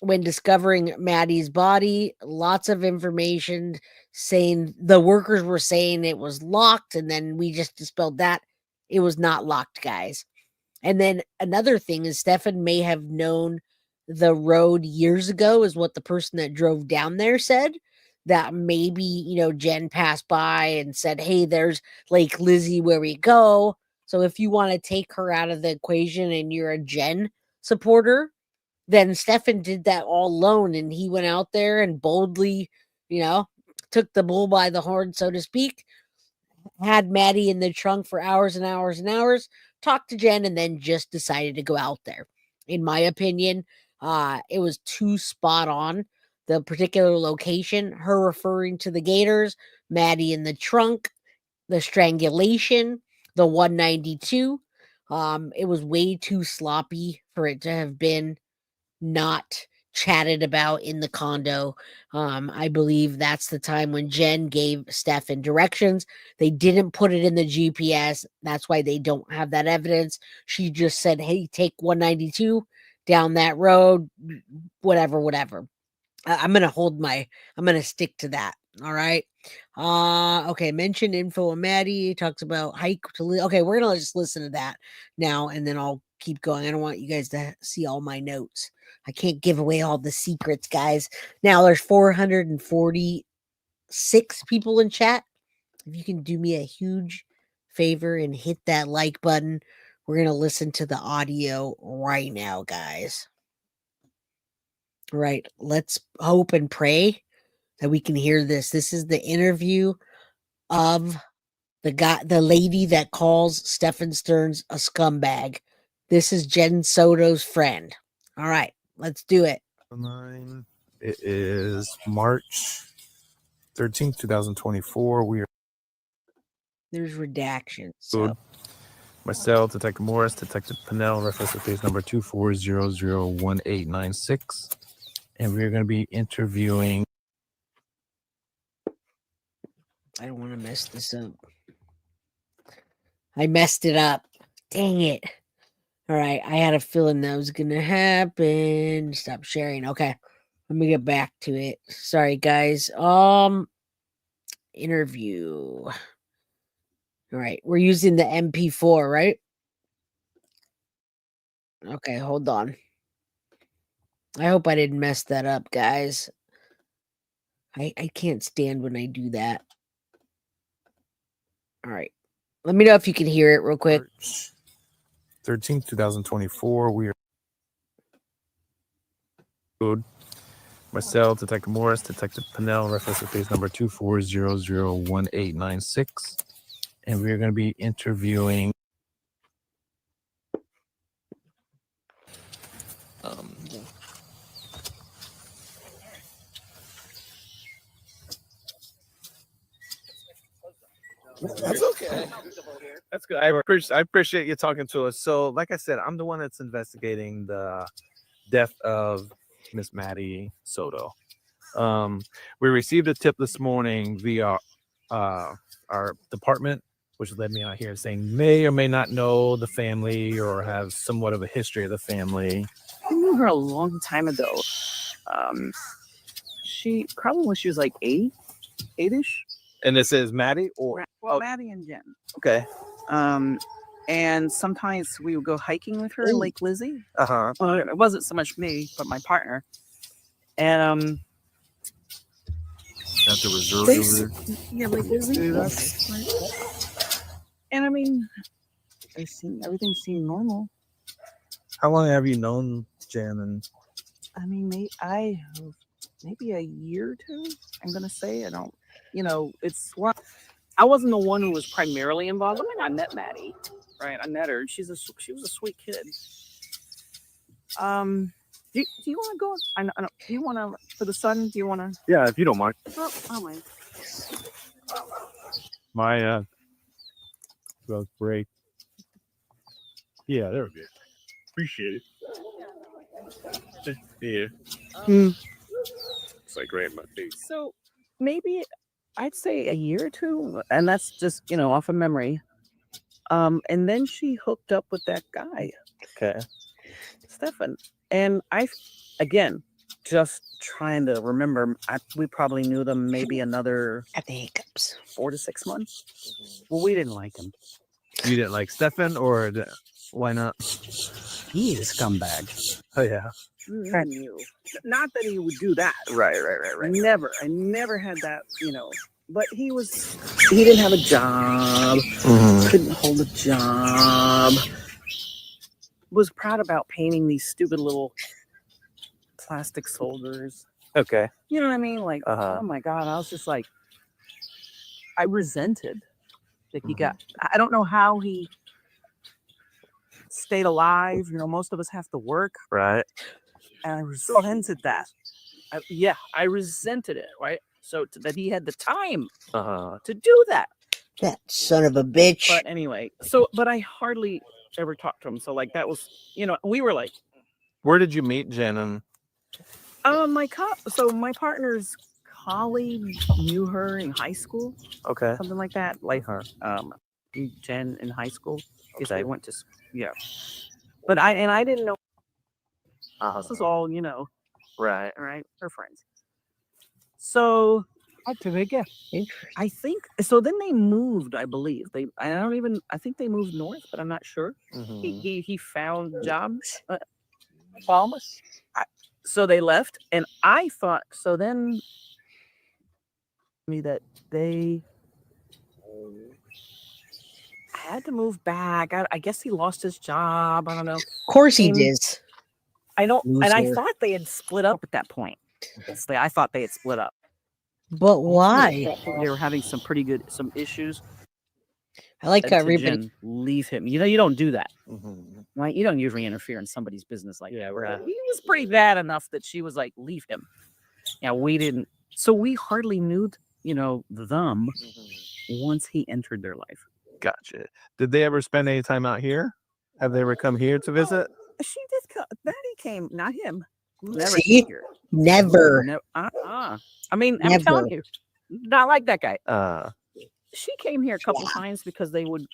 when discovering Maddie's body, lots of information saying the workers were saying it was locked, and then we just dispelled that. It was not locked, guys. And then another thing is Stephan may have known the road years ago, is what the person that drove down there said. That maybe, Jen passed by and said, hey, there's Lake Lizzie where we go. So if you want to take her out of the equation and you're a Jen supporter, then Stephan did that all alone, and he went out there and boldly, took the bull by the horn, so to speak, had Maddie in the trunk for hours and hours and hours, talked to Jen, and then just decided to go out there. In my opinion, it was too spot on. The particular location, her referring to the Gators, Maddie in the trunk, the strangulation, the 192. It was way too sloppy for it to have been not chatted about in the condo. I believe that's the time when Jen gave Stephan directions. They didn't put it in the GPS. That's why they don't have that evidence. She just said, hey, take 192 down that road, whatever. I'm going to stick to that. All right. Okay. Mention info on Maddie. Talks about hike to okay. We're going to just listen to that now, and then I'll keep going. I don't want you guys to see all my notes. I can't give away all the secrets, guys. Now there's 446 people in chat. If you can do me a huge favor and hit that like button, we're going to listen to the audio right now, guys. Right. Let's hope and pray that we can hear this. This is the interview of the lady that calls Stephan Sterns a scumbag. This is Jen Soto's friend. All right, let's do it. It is March 13th, 2024. There's redactions. So. Myself, Detective Morris, Detective Pinnell, reference to case number 24001896. And we're going to be interviewing. I don't want to mess this up. I messed it up. Dang it. All right. I had a feeling that was going to happen. Stop sharing. Okay. Let me get back to it. Sorry, guys. Interview. All right. We're using the MP4, right? Okay, hold on. I hope I didn't mess that up, guys. I can't stand when I do that. All right. Let me know if you can hear it real quick. March 13th, 2024. We are myself, Detective Morris, Detective Pinnell, reference to case number 24001896. And we're going to be interviewing That's okay. That's good. I appreciate you talking to us. So, like I said, I'm the one that's investigating the death of Miss Maddie Soto. We received a tip this morning via our department, which led me out here saying may or may not know the family or have somewhat of a history of the family. I knew her a long time ago. She probably when she was like eight-ish. And this is Maddie, or Maddie and Jen. okay. And sometimes we would go hiking with her in Lake Lizzie. Uh-huh. Well, it wasn't so much me, but my partner. And At the resort over there. yeah, Lake Lizzie. That's right. And I mean, everything seemed normal. How long have you known Jen? And I mean, maybe a year or two. I'm gonna say I don't. It's what I wasn't the one who was primarily involved. I mean, I met Maddie, right? I met her. She was a sweet kid. Do you want to go? I know. Do you want to for the sun? Do you want to? yeah, if you don't mind. Oh my. My growth break. Yeah, there we go. Appreciate it. Yeah. It's like right in my face. So maybe I'd say a year or two, and that's just off of memory. And then she hooked up with that guy, Okay. Stephan, and again, just trying to remember. We probably knew them maybe another At the hiccups. 4 to 6 months. Well, we didn't like him. You didn't like Stephan, or why not? He's a scumbag. Oh yeah. I knew. Not that he would do that. Right. Never. I never had that, But he didn't have a job. Couldn't hold a job. Was proud about painting these stupid little plastic soldiers. Okay. You know what I mean? Like, Uh-huh. oh my God. I was just like, I resented that he got, I don't know how he stayed alive. Most of us have to work. Right. And I resented that. I resented it, right? So that he had the time to do that. That son of a bitch. But anyway, but I hardly ever talked to him. So like that was, we were like, Where did you meet Jen? And my partner's colleague knew her in high school, okay. something like that. Like her, Jen in high school. Yes, Okay. they went to, But I didn't know. This is all, Right. right? Her friends. So I think so. Then they moved, I believe. I think they moved north, but I'm not sure. He found jobs. Farmers. So they left, and I thought so. Then that they had to move back. I guess he lost his job. I don't know. Of course he did. I don't. And I Loser. thought they had split up at that point. I thought they had split up. But why? They were having some issues. I like how To everybody. Jen, leave him. You don't do that, right? You don't usually interfere in somebody's business like that. right. He was pretty bad enough that she was like, leave him. Yeah, we didn't. So we hardly knew, them once he entered their life. Gotcha. Did they ever spend any time out here? Have they ever come here to visit? She did. Maddie came, not him. Never See? came here. Never. I mean, I'm Never. telling you, not like that guy. She came here a couple times because they would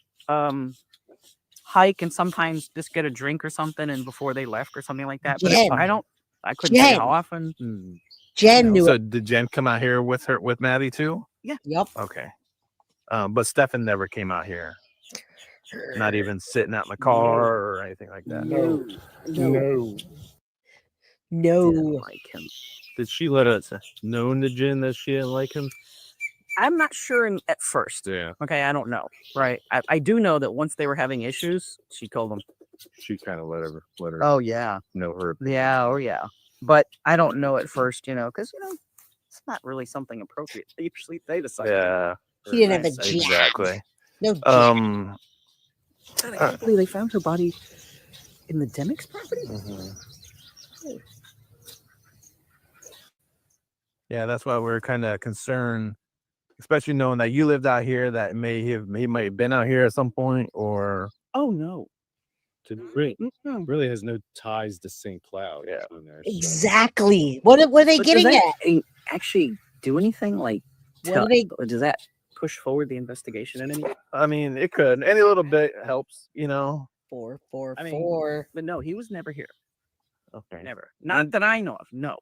hike and sometimes just get a drink or something, and before they left or something like that. But Jen. I couldn't tell you Jen. how often. Jen knew So it. did Jen come out here with Maddie too? Yep. Okay. But Stephan never came out here. Not even sitting out in the car or anything like that. No. No. Didn't like him. Did she let us know in the gym that she didn't like him? I'm not sure at first. Yeah. Okay, I don't know. Right. I do know that once they were having issues, she told them. She kind of let her Oh yeah. know her. Yeah. Oh yeah. But I don't know at first, because it's not really something appropriate. Usually they decide. Yeah. He didn't have a Nice, jack. Exactly. No jack. God, I can't believe they found her body in the Demick's property. Yeah, that's why we're kind of concerned, especially knowing that you lived out here. That he might have been out here at some point, or Oh no. Really has no ties to St. Cloud. Yeah. On there, Exactly. What are they But getting does at? that actually do anything? Like, What are they? does that push forward the investigation in any? I mean, it could. Any little bit helps, 4, 4, I mean, 4. But no, he was never here. Okay. Never. Not that I know of. No.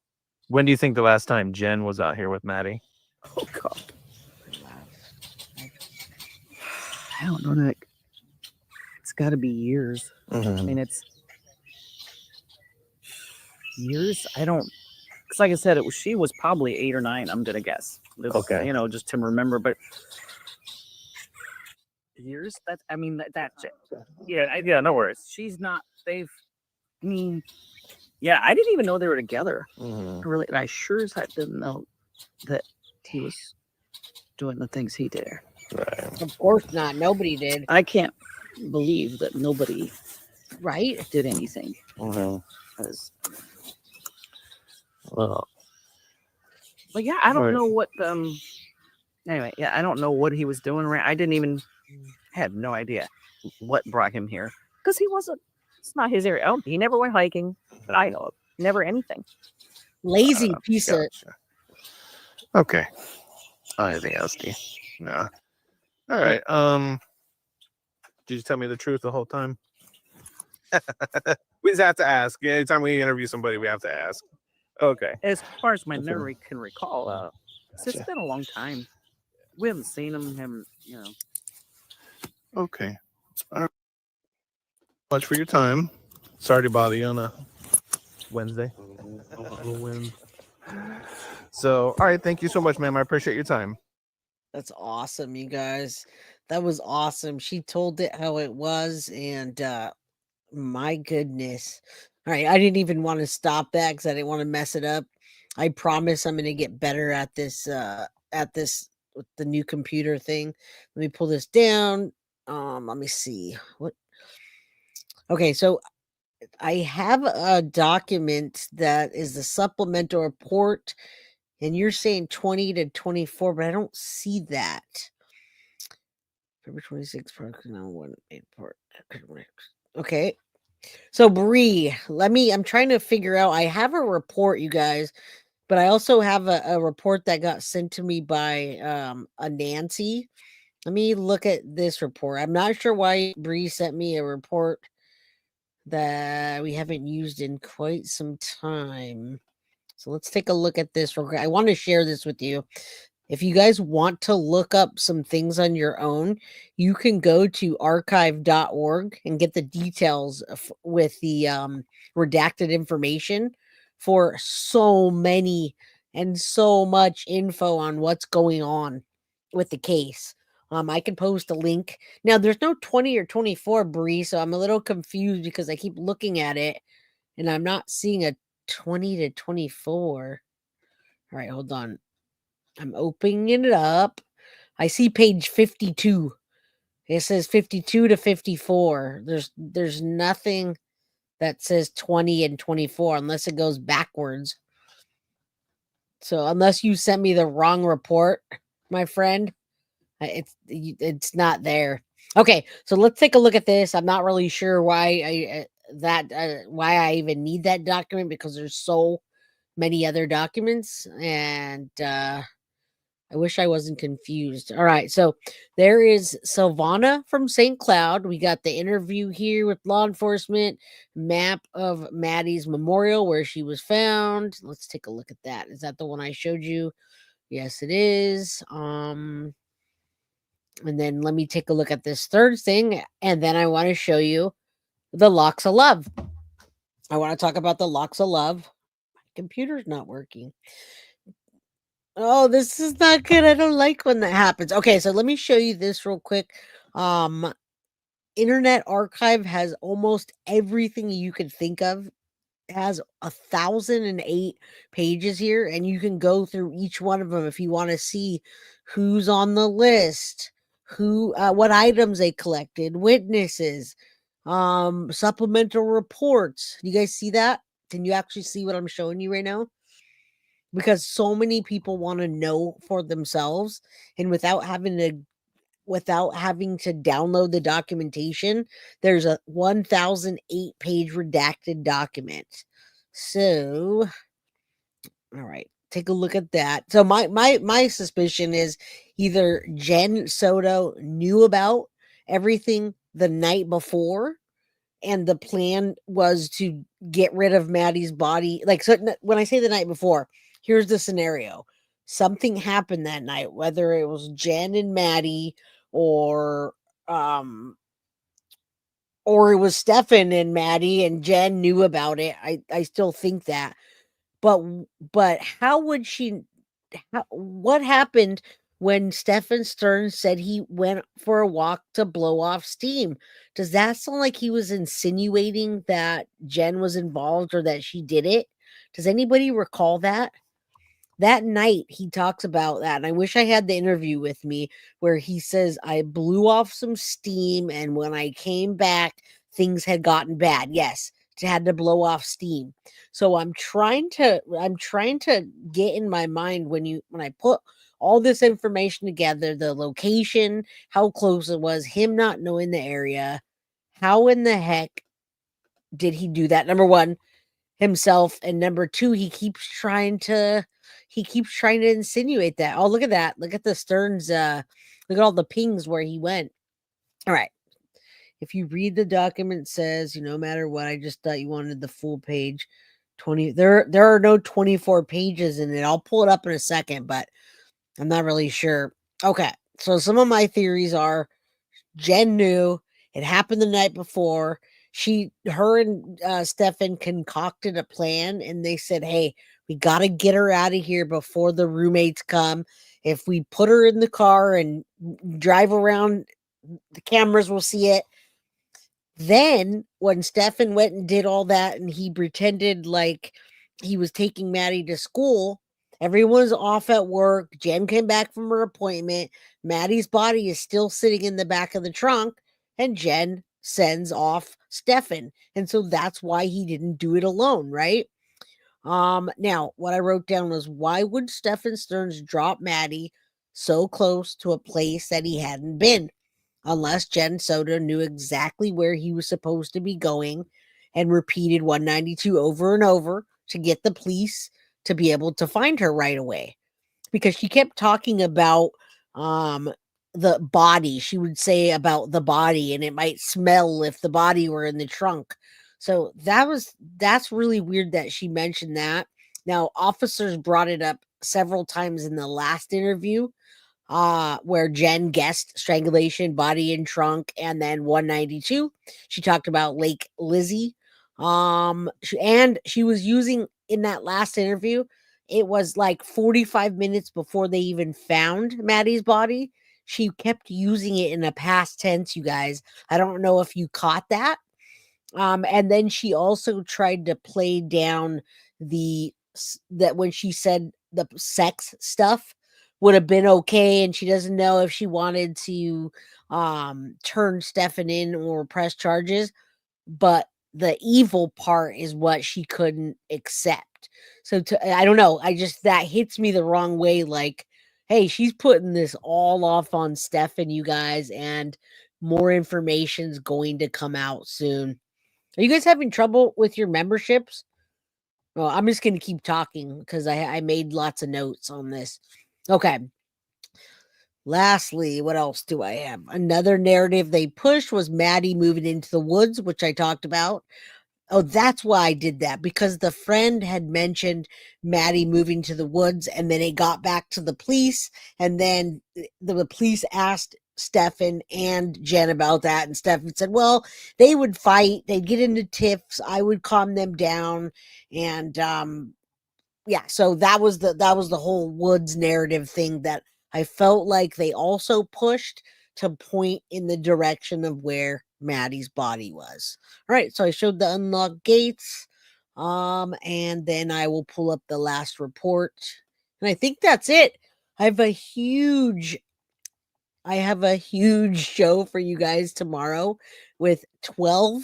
When do you think the last time Jen was out here with Maddie? Oh God. I don't know, Nick. It's got to be years. I mean, it's years. I don't. Because, like I said, she was probably 8 or 9. I'm gonna guess. Okay. Just to remember, but years. That's it. Yeah, no worries. She's not. Yeah, I didn't even know they were together. Really, and I sure as heck didn't know that he was doing the things he did. Right. Of course not. Nobody did. I can't believe that nobody Right? did anything. Well, But yeah, I don't Right. know what. Anyway, yeah, I don't know what he was doing. Right, I didn't even had no idea what brought him here because he wasn't. It's not his area. Oh, he never went hiking that I know of. Never anything. Lazy piece of. gotcha. Okay. Anything else, D? No. All right. Did you tell me the truth the whole time? We just have to ask. Anytime we interview somebody, we have to ask. Okay. As far as my memory can recall, it's been a long time. We haven't seen him. Okay. All right. Much for your time. Sorry to bother you on a Wednesday. So, all right. Thank you so much, ma'am. I appreciate your time. That's awesome, you guys. That was awesome. She told it how it was, and my goodness. All right, I didn't even want to stop that because I didn't want to mess it up. I promise I'm going to get better at this with the new computer thing. Let me pull this down. Let me see. What? Okay, so I have a document that is the supplemental report, and you're saying 20 to 24, but I don't see that. February 26th, okay. So Bree, I'm trying to figure out, I have a report, you guys, but I also have a report that got sent to me by a Nancy. Let me look at this report. I'm not sure why Bree sent me a report that we haven't used in quite some time. So let's take a look at this. I want to share this with you. If you guys want to look up some things on your own, you can go to archive.org and get the details with the redacted information for so many and so much info on what's going on with the case. I can post a link. Now, there's no 20 or 24, Bree, so I'm a little confused because I keep looking at it and I'm not seeing a 20 to 24. All right, hold on. I'm opening it up. I see page 52. It says 52 to 54. There's nothing that says 20 and 24 unless it goes backwards. So unless you sent me the wrong report, my friend, it's not there. Okay, so let's take a look at this. I'm not really sure why I even need that document because there's so many other documents, and I wish I wasn't confused. All right, so there is Silvana from St. Cloud. We got the interview here with law enforcement, map of Maddie's memorial where she was found. Let's take a look at that. Is that the one I showed you? Yes, it is. And then let me take a look at this third thing. And then I want to show you the locks of love. I want to talk about the locks of love. My computer's not working. Oh, this is not good. I don't like when that happens. Okay, so let me show you this real quick. Internet Archive has almost everything you could think of. It has 1,008 pages here, and you can go through each one of them if you want to see who's on the list, who, what items they collected, witnesses, supplemental reports. You guys see that? Can you actually see what I'm showing you right now? Because so many people want to know for themselves, and without having to download the documentation, there's a 1,008 page redacted document. So, all right, take a look at that. So my suspicion is either Jen Soto knew about everything the night before, and the plan was to get rid of Maddie's body. Like, so when I say the night before, here's the scenario. Something happened that night, whether it was Jen and Maddie or it was Stephan and Maddie and Jen knew about it. I still think that. But how would she what happened when Stephan Sterns said he went for a walk to blow off steam? Does that sound like he was insinuating that Jen was involved or that she did it? Does anybody recall that? That night he talks about that, and I wish I had the interview with me where he says, I blew off some steam, and when I came back, things had gotten bad. Yes, it had to blow off steam. So I'm trying to get in my mind when I put all this information together, the location, how close it was, him not knowing the area, how in the heck did he do that? Number one, himself, and number two, he keeps trying to insinuate that. Oh, look at that. Look at the Stearns, look at all the pings where he went. All right. If you read the document, it says, no matter what, I just thought you wanted the full page. 20 there are no 24 pages in it. I'll pull it up in a second, but I'm not really sure. Okay. So some of my theories are Jen knew it happened the night before. Her and Stephan concocted a plan, and they said, hey, we got to get her out of here before the roommates come. If we put her in the car and drive around, the cameras will see it. Then when Stephan went and did all that and he pretended like he was taking Maddie to school, everyone's off at work. Jen came back from her appointment. Maddie's body is still sitting in the back of the trunk, and Jen sends off Stephan. And so that's why he didn't do it alone, right? Now what I wrote down was, why would Stephan Sterns drop Maddie so close to a place that he hadn't been? Unless Jen Soto knew exactly where he was supposed to be going and repeated 192 over and over to get the police to be able to find her right away. Because she kept talking about the body. She would say about the body, and it might smell if the body were in the trunk. So that's really weird that she mentioned that. Now, officers brought it up several times in the last interview, where Jen guessed strangulation, body in trunk, and then 192. She talked about Lake Lizzie. She was using, in that last interview, it was like 45 minutes before they even found Maddie's body. She kept using it in a past tense, you guys. I don't know if you caught that. And then she also tried to play down that when she said the sex stuff would have been okay, and she doesn't know if she wanted to turn Stephan in or press charges, but the evil part is what she couldn't accept. So I don't know, that hits me the wrong way. Like, hey, she's putting this all off on Stephan, you guys, and more information's going to come out soon. Are you guys having trouble with your memberships? Well, I'm just going to keep talking because I made lots of notes on this. Okay. Lastly, what else do I have? Another narrative they pushed was Maddie moving into the woods, which I talked about. Oh, that's why I did that, because the friend had mentioned Maddie moving to the woods, and then it got back to the police, and then the police asked Stephan and Jen about that, and Stephan said, well, they would fight, they'd get into tiffs, I would calm them down, and yeah, so that was the whole Woods narrative thing that I felt like they also pushed to point in the direction of where Maddie's body was. All right, so I showed the unlocked gates, and then I will pull up the last report, and I think that's it. I have a huge show for you guys tomorrow with 12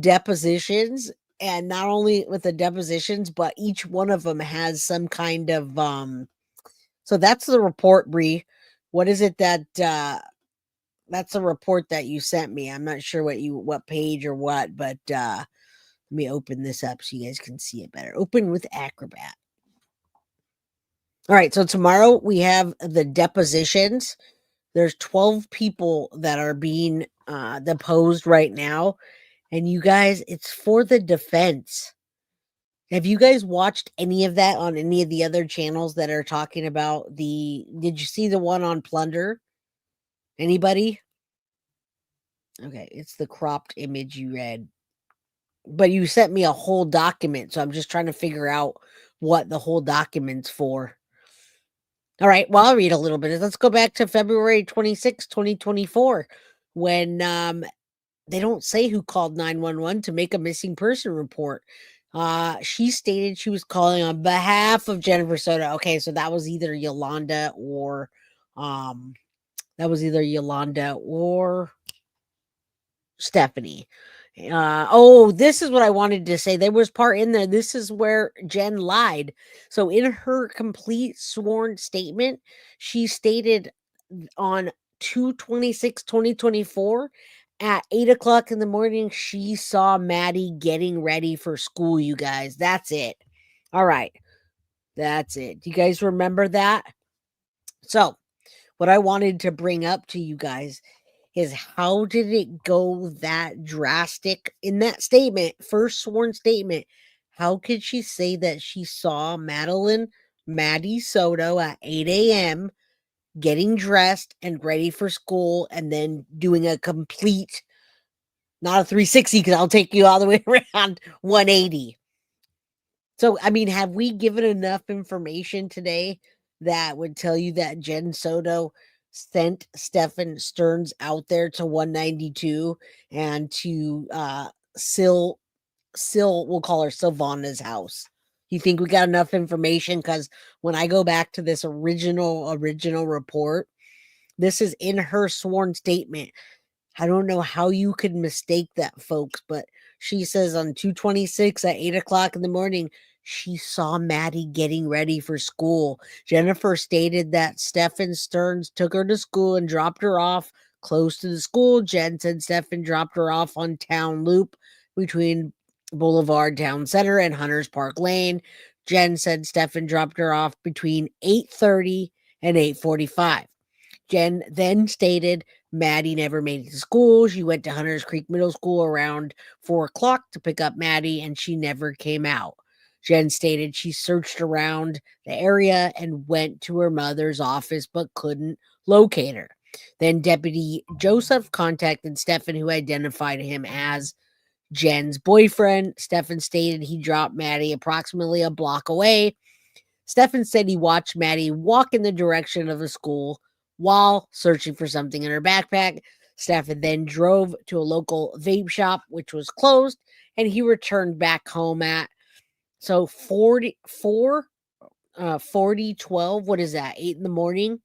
depositions, and not only with the depositions, but each one of them has some kind of so that's the report, Bree. What is it that that's a report that you sent me. I'm not sure what page or what, but let me open this up so you guys can see it better. Open with Acrobat. All right, so tomorrow we have the depositions. There's 12 people that are being deposed right now. And you guys, it's for the defense. Have you guys watched any of that on any of the other channels that are talking about did you see the one on Plunder? Anybody? Okay, it's the cropped image you read. But you sent me a whole document, so I'm just trying to figure out what the whole document's for. All right, well, I'll read a little bit. Let's go back to February 26, 2024, when they don't say who called 911 to make a missing person report. She stated she was calling on behalf of Jennifer Soto. Okay, so that was either Yolanda or Stephanie. This is what I wanted to say. There was part in there. This is where Jen lied. So in her complete sworn statement, she stated on 2/26/2024 at 8:00 in the morning, she saw Maddie getting ready for school, you guys. That's it. All right. That's it. Do you guys remember that? So what I wanted to bring up to you guys is how did it go that drastic in that statement, first sworn statement? How could she say that she saw Maddie Soto at 8 a.m. getting dressed and ready for school and then doing a complete, not a 360 because I'll take you all the way around, 180? So, I mean, have we given enough information today that would tell you that Jen Soto sent Stephan Sterns out there to 192 and to Sil, we'll call her Silvana's house? You think we got enough information? Because when I go back to this original report, this is in her sworn statement. I don't know how you could mistake that, folks, but she says on 2/26 at 8:00 in the morning, she saw Maddie getting ready for school. Jennifer stated that Stephan Sterns took her to school and dropped her off close to the school. Jen said Stephan dropped her off on Town Loop between Boulevard Town Center and Hunters Park Lane. Jen said Stephan dropped her off between 8:30 and 8:45. Jen then stated Maddie never made it to school. She went to Hunters Creek Middle School around 4:00 to pick up Maddie, and she never came out. Jen stated she searched around the area and went to her mother's office but couldn't locate her. Then Deputy Joseph contacted Stephan, who identified him as Jen's boyfriend. Stephan stated he dropped Maddie approximately a block away. Stephan said he watched Maddie walk in the direction of the school while searching for something in her backpack. Stephan then drove to a local vape shop, which was closed, and he returned back home at 40:12. What is that? 8 in the morning.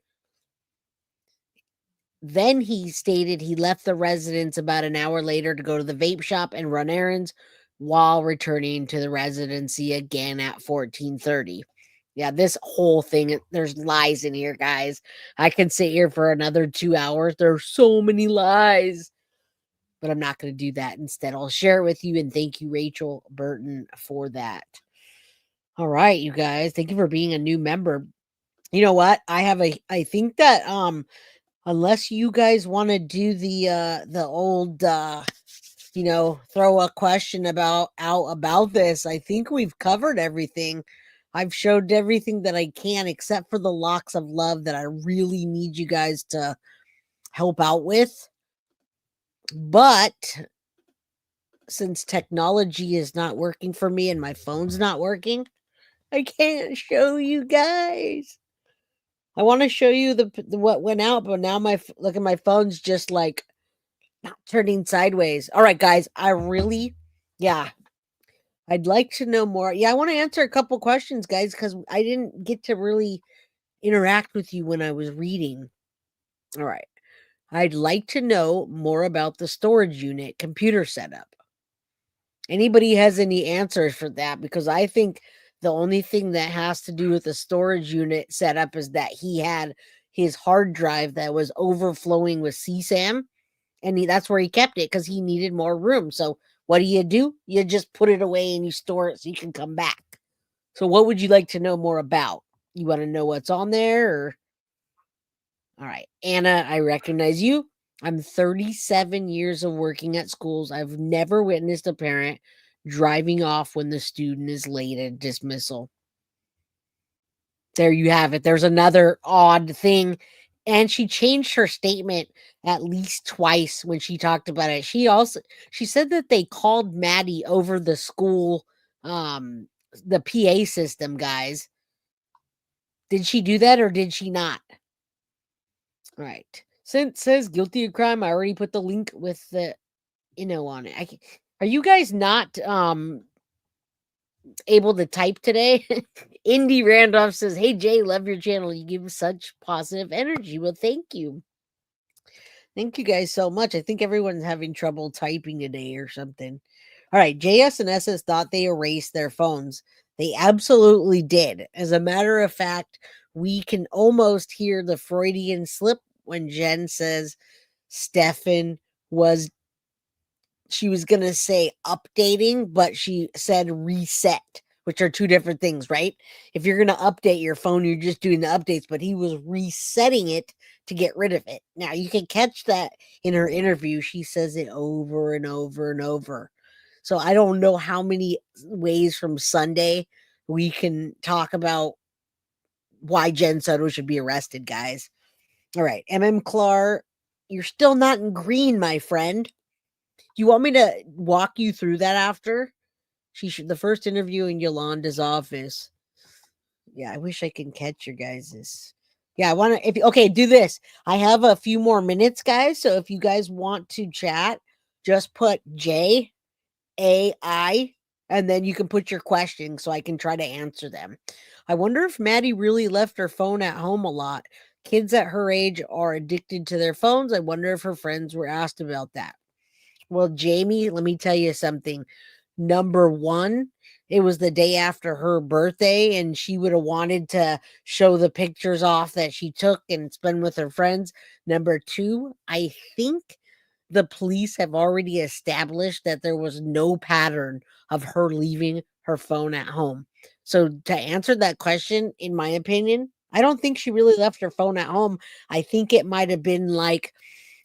Then he stated he left the residence about an hour later to go to the vape shop and run errands while returning to the residency again at 14:30. Yeah, this whole thing, there's lies in here, guys. I could sit here for another 2 hours. There's so many lies. But I'm not going to do that. Instead, I'll share it with you. And thank you, Rachel Burton, for that. All right, you guys. Thank you for being a new member. You know what? I think that unless you guys want to do the old throw a question about this, I think we've covered everything. I've showed everything that I can, except for the locks of love that I really need you guys to help out with. But since technology is not working for me and my phone's not working, I can't show you guys. I want to show you the what went out, but now look at my phone's just like not turning sideways. All right, guys, I'd like to know more. Yeah, I want to answer a couple questions, guys, because I didn't get to really interact with you when I was reading. All right. I'd like to know more about the storage unit computer setup. Anybody has any answers for that? Because I think the only thing that has to do with the storage unit setup is that he had his hard drive that was overflowing with CSAM, and that's where he kept it because he needed more room. So what do? You just put it away and you store it so you can come back. So what would you like to know more about? You want to know what's on there? Or... All right, Anna, I recognize you. I'm 37 years of working at schools. I've never witnessed a parent driving off when the student is late at dismissal. There you have it. There's another odd thing. And she changed her statement at least twice when she talked about it. She said that they called Maddie over the school, the PA system, guys. Did she do that or did she not? All right. Since says guilty of crime, I already put the link with the on it. Are you guys not able to type today? Indy Randolph says, "Hey Jay, love your channel. You give such positive energy." Well, thank you. Thank you guys so much. I think everyone's having trouble typing today or something. All right, JS and SS thought they erased their phones. They absolutely did. As a matter of fact, we can almost hear the Freudian slip when Jen says Stephan was going to say updating, but she said reset, which are two different things, right? If you're going to update your phone, you're just doing the updates, but he was resetting it to get rid of it. Now, you can catch that in her interview. She says it over and over and over. So I don't know how many ways from Sunday we can talk about why Jen Soto should be arrested, guys. All right, Clark, you're still not in green, my friend. You want me to walk you through that after? The first interview in Yolanda's office. Yeah, I wish I can catch your guys's. Yeah, I want to. Okay, do this. I have a few more minutes, guys. So if you guys want to chat, just put JAI, and then you can put your question so I can try to answer them. I wonder if Maddie really left her phone at home a lot. Kids at her age are addicted to their phones. I wonder if her friends were asked about that. Well, Jamie, let me tell you something. Number one, it was the day after her birthday, and she would have wanted to show the pictures off that she took and spend with her friends. Number two, I think the police have already established that there was no pattern of her leaving her phone at home. So to answer that question, in my opinion, I don't think she really left her phone at home. I think it might have been like,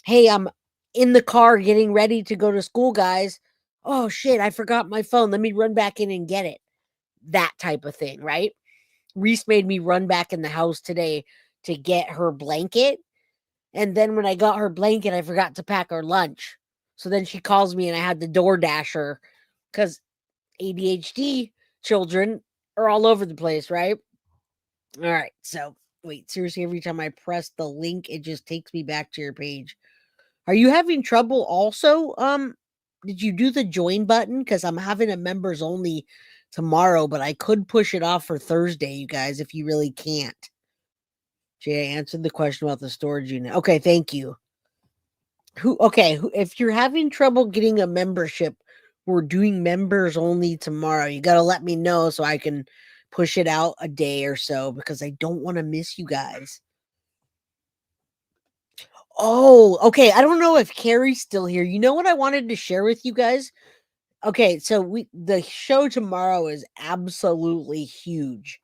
hey, I'm in the car getting ready to go to school, guys. Oh shit, I forgot my phone. Let me run back in and get it. That type of thing, right? Reese made me run back in the house today to get her blanket. And then when I got her blanket, I forgot to pack her lunch. So then she calls me and I had to DoorDash her because ADHD children are all over the place, right? All right. So wait, seriously, every time I press the link, it just takes me back to your page. Are you having trouble also? Did you do the join button? Because I'm having a members only tomorrow, but I could push it off for Thursday, you guys, if you really can't. Jay, I answered the question about the storage unit. Okay, thank you. If you're having trouble getting a membership, we're doing members only tomorrow. You got to let me know so I can push it out a day or so because I don't want to miss you guys. Oh, okay. I don't know if Carrie's still here. You know what I wanted to share with you guys? Okay, so the show tomorrow is absolutely huge.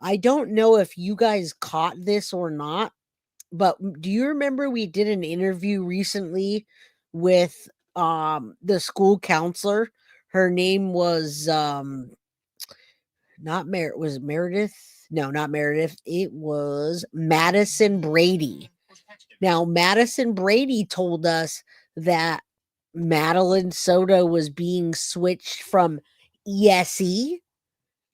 I don't know if you guys caught this or not, but do you remember we did an interview recently with the school counselor? Her name was not was it Meredith? No, not Meredith. It was Madison Brady. Now, Madison Brady told us that Madeline Soto was being switched from ESE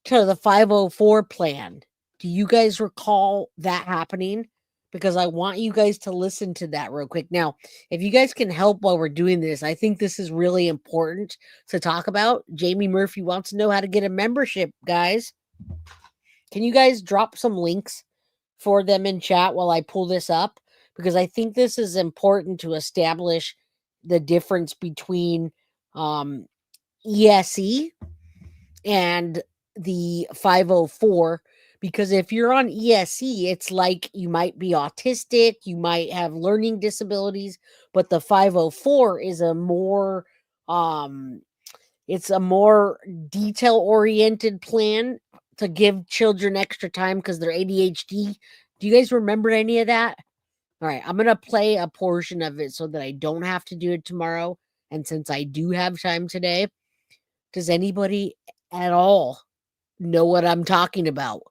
to the 504 plan. Do you guys recall that happening? Because I want you guys to listen to that real quick. Now, if you guys can help while we're doing this, I think this is really important to talk about. Jamie Murphy wants to know how to get a membership, guys. Can you guys drop some links for them in chat while I pull this up? Because I think this is important to establish the difference between ESE and the 504. Because if you're on ESE, it's like you might be autistic, you might have learning disabilities, but the 504 is a more it's a more detail oriented plan to give children extra time because they're ADHD. Do you guys remember any of that? All right, I'm going to play a portion of it so that I don't have to do it tomorrow. And since I do have time today, does anybody at all know what I'm talking about?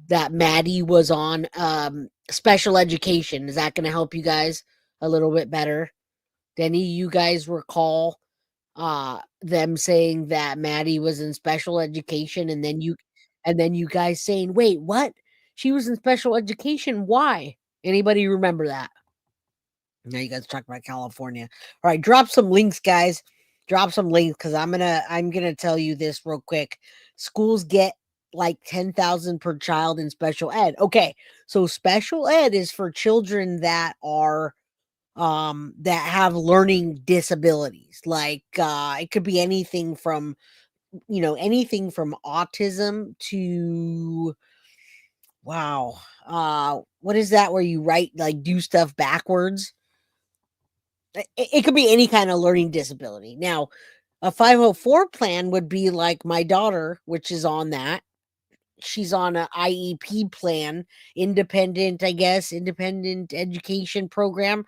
That Maddie was on special education. Is that going to help you guys a little bit better? Do any of you guys recall them saying that Maddie was in special education and then you guys saying, "Wait, what? She was in special education. Why?" Anybody remember that? Now you guys talk about California. All right, drop some links, guys. Drop some links because I'm gonna tell you this real quick. Schools get like 10,000 per child in special ed. Okay, so special ed is for children that are that have learning disabilities. Like it could be anything from anything from autism to what is that where you write like do stuff backwards? It could be any kind of learning disability. Now, a 504 plan would be like my daughter, which is on that. She's on an IEP plan, independent education program,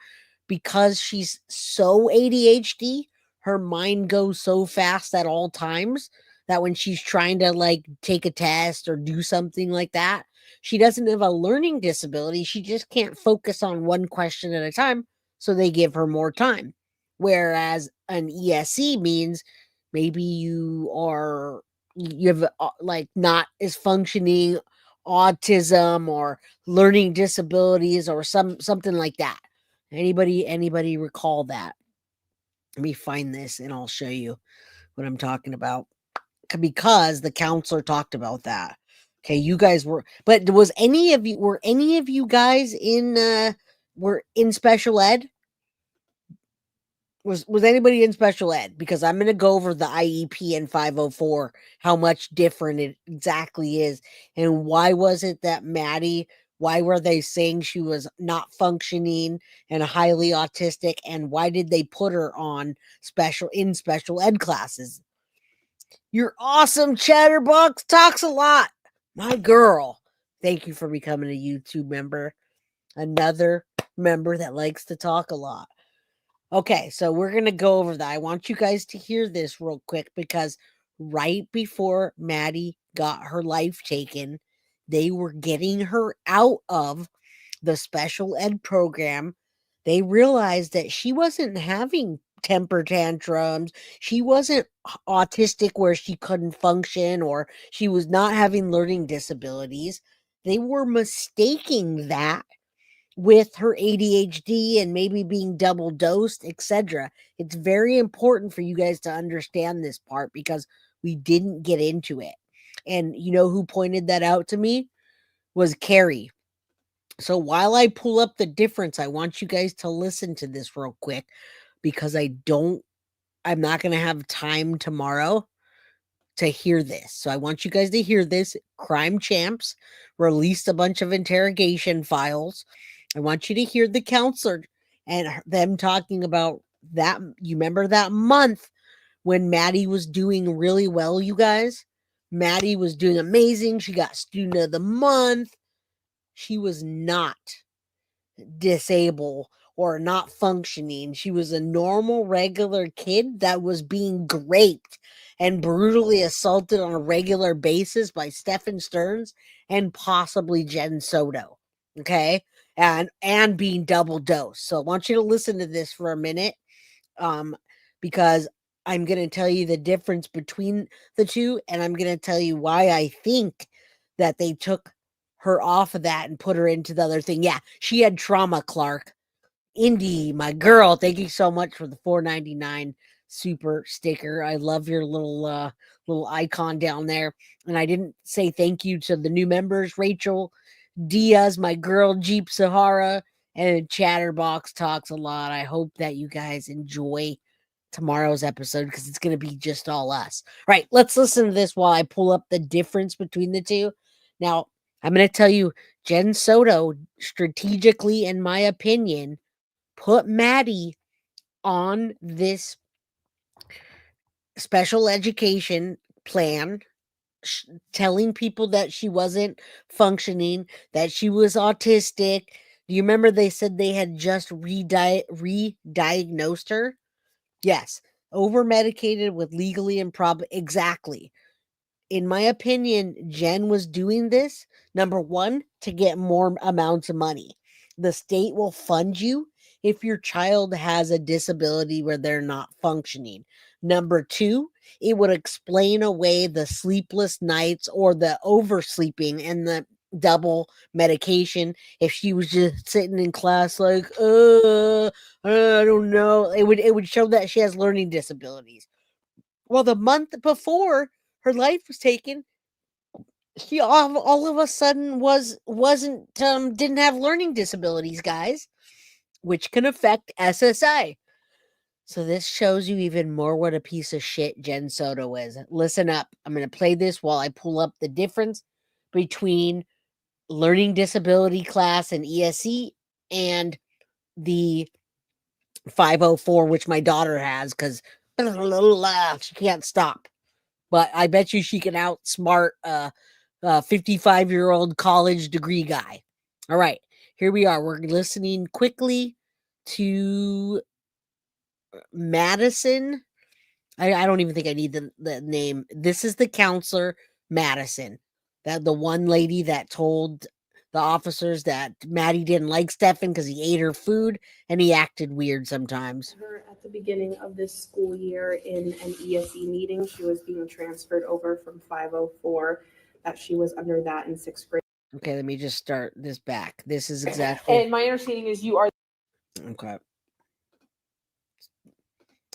because she's so ADHD, her mind goes so fast at all times that when she's trying to like take a test or do something like that, she doesn't have a learning disability. She just can't focus on one question at a time. So they give her more time. Whereas an ESE means maybe you have like not as functioning autism or learning disabilities or something like that. Anybody recall that? Let me find this and I'll show you what I'm talking about because the counselor talked about that. Okay, you guys were were any of you guys were in special ed? Was anybody in special ed? Because I'm going to go over the IEP and 504, how much different it exactly is, and why was it that Maddie? Why were they saying she was not functioning and highly autistic? And why did they put her on special ed classes? You're awesome, Chatterbox talks a lot. My girl, thank you for becoming a YouTube member. Another member that likes to talk a lot. Okay, so we're going to go over that. I want you guys to hear this real quick because right before Maddie got her life taken, they were getting her out of the special ed program. They realized that she wasn't having temper tantrums. She wasn't autistic where she couldn't function or she was not having learning disabilities. They were mistaking that with her ADHD and maybe being double dosed, etc. It's very important for you guys to understand this part because we didn't get into it. And you know who pointed that out to me? Was Carrie. So while I pull up the difference, I want you guys to listen to this real quick because I'm not going to have time tomorrow to hear this. So I want you guys to hear this. Crime Champs released a bunch of interrogation files. I want you to hear the counselor and them talking about that. You remember that month when Maddie was doing really well, you guys? Maddie was doing amazing. She got student of the month. She was not disabled or not functioning. She was a normal, regular kid that was being raped and brutally assaulted on a regular basis by Stephan Sterns and possibly Jen Soto. Okay. and being double dosed. So I want you to listen to this for a minute, because I'm going to tell you the difference between the two, and I'm going to tell you why I think that they took her off of that and put her into the other thing. Yeah, she had trauma, Clark. Indy, my girl, thank you so much for the $4.99 super sticker. I love your little icon down there. And I didn't say thank you to the new members, Rachel Diaz, my girl Jeep Sahara, and Chatterbox Talks a Lot. I hope that you guys enjoy tomorrow's episode because it's going to be just all us. Right, let's listen to this while I pull up the difference between the two. Now, I'm going to tell you, Jen Soto strategically, in my opinion, put Maddie on this special education plan, telling people that she wasn't functioning, that she was autistic. Do you remember they said they had just re-diagnosed her? Yes, over medicated with legally improper. Exactly. In my opinion, Jen was doing this, number one, to get more amounts of money. The state will fund you if your child has a disability where they're not functioning. Number two, it would explain away the sleepless nights or the oversleeping and the double medication. If she was just sitting in class like, I don't know, it would show that she has learning disabilities. Well, the month before her life was taken, she all of a sudden wasn't didn't have learning disabilities, guys, which can affect SSI. So this shows you even more what a piece of shit Jen Soto is. Listen up. I'm going to play this while I pull up the difference between learning disability class and ESE and the 504, which my daughter has, because she can't stop. But I bet you she can outsmart a 55-year-old college degree guy. All right, here we are. We're listening quickly to Madison. I don't even think I need the name. This is the counselor, Madison. That the one lady that told the officers that Maddie didn't like Stephan because he ate her food and he acted weird sometimes. Her at the beginning of this school year in an ESE meeting. She was being transferred over from 504, that she was under that in 6th grade. Okay, let me just start this back. This is exactly. And my understanding is you are. Okay.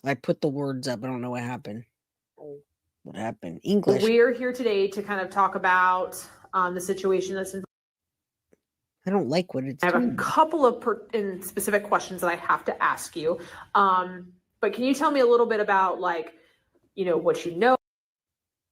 I put the words up. I don't know what happened. What happened? English. We're here today to kind of talk about the situation that's involved. I don't like what it's I have a doing. couple of specific questions that I have to ask you. But can you tell me a little bit about, like, what you know,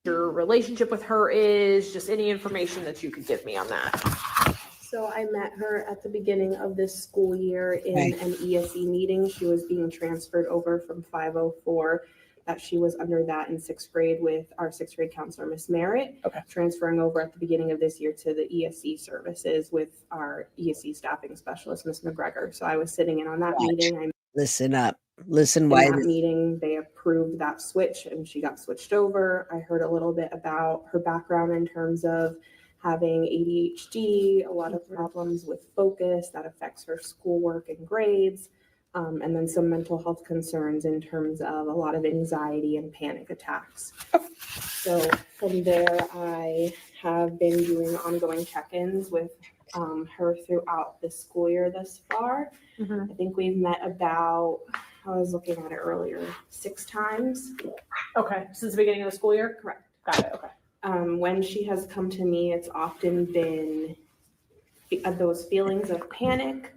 your relationship with her is, just any information that you could give me on that? So I met her at the beginning of this school year in an ESE meeting. She was being transferred over from 504, that she was under that in 6th grade with our 6th grade counselor, Miss Merritt. Okay. Transferring over at the beginning of this year to the ESE services with our ESE staffing specialist, Miss McGregor. So I was sitting in on that meeting. Listen up. Listen In why that meeting, they approved that switch and she got switched over. I heard a little bit about her background in terms of having ADHD, a lot of problems with focus that affects her schoolwork and grades, and then some mental health concerns in terms of a lot of anxiety and panic attacks. So from there, I have been doing ongoing check-ins with her throughout the school year thus far. I think we've met about, I was looking at it earlier, 6 times. Okay, since the beginning of the school year? Correct. Got it, okay. When she has come to me, it's often been those feelings of panic.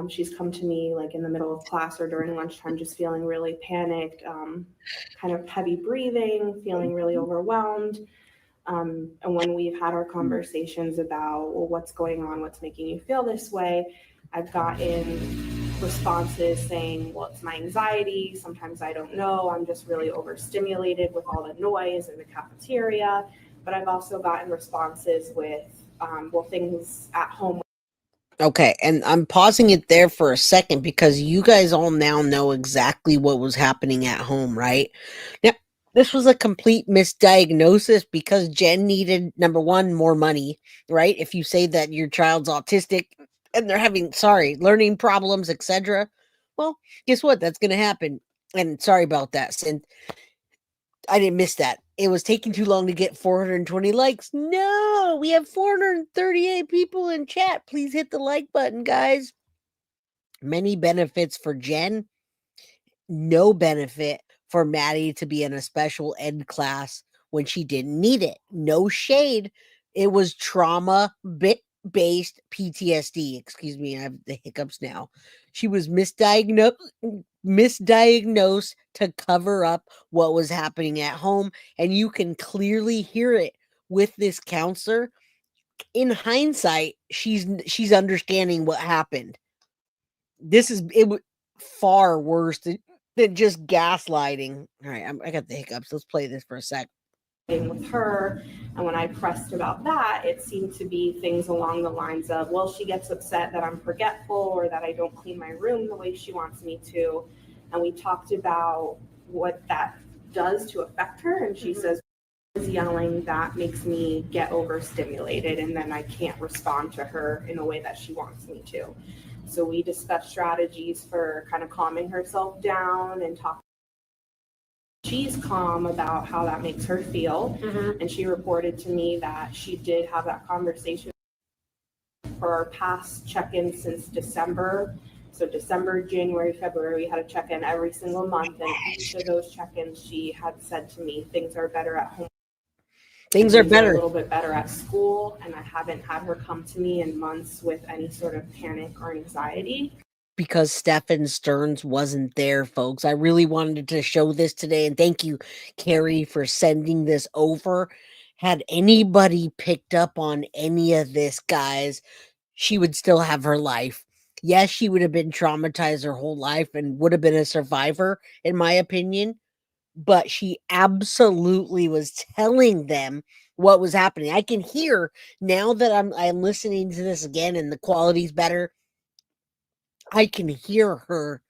She's come to me like in the middle of class or during lunchtime, just feeling really panicked, kind of heavy breathing, feeling really overwhelmed. And when we've had our conversations about, well, what's going on, what's making you feel this way, I've gotten responses saying, well, it's my anxiety. Sometimes I don't know. I'm just really overstimulated with all the noise in the cafeteria. But I've also gotten responses with, well, things at home. Okay, and I'm pausing it there for a second because you guys all now know exactly what was happening at home, right? Now, this was a complete misdiagnosis because Jen needed, number one, more money, right? If you say that your child's autistic and they're having learning problems, etc. Well, guess what? That's going to happen. And sorry about that, Synth. I didn't miss that. It was taking too long to get 420 likes. No, we have 438 people in chat. Please hit the like button, guys. Many benefits for Jen. No benefit for Maddie to be in a special ed class when she didn't need it. No shade. It was trauma based PTSD. Excuse me, I have the hiccups now. She was misdiagnosed to cover up what was happening at home, and you can clearly hear it with this counselor. In hindsight, she's understanding what happened. This is far worse than just gaslighting. All right, I got the hiccups. Let's play this for a sec. With her, and when I pressed about that, it seemed to be things along the lines of, well, she gets upset that I'm forgetful or that I don't clean my room the way she wants me to. And we talked about what that does to affect her, and she says, yelling, that makes me get overstimulated, and then I can't respond to her in a way that she wants me to. So we discussed strategies for kind of calming herself down and talking. She's calm about how that makes her feel. And she reported to me that she did have that conversation for our past check-in since December. So December, January, February, we had a check-in every single month. And each of those check-ins, she had said to me, things are better at home. Things are better. A little bit better at school. And I haven't had her come to me in months with any sort of panic or anxiety. Because Stephan Sterns wasn't there, folks. I really wanted to show this today, and thank you, Carrie, for sending this over. Had anybody picked up on any of this, guys, she would still have her life. Yes, she would have been traumatized her whole life and would have been a survivor, in my opinion, but she absolutely was telling them what was happening. I can hear now that I'm listening to this again and the quality's better. I can hear her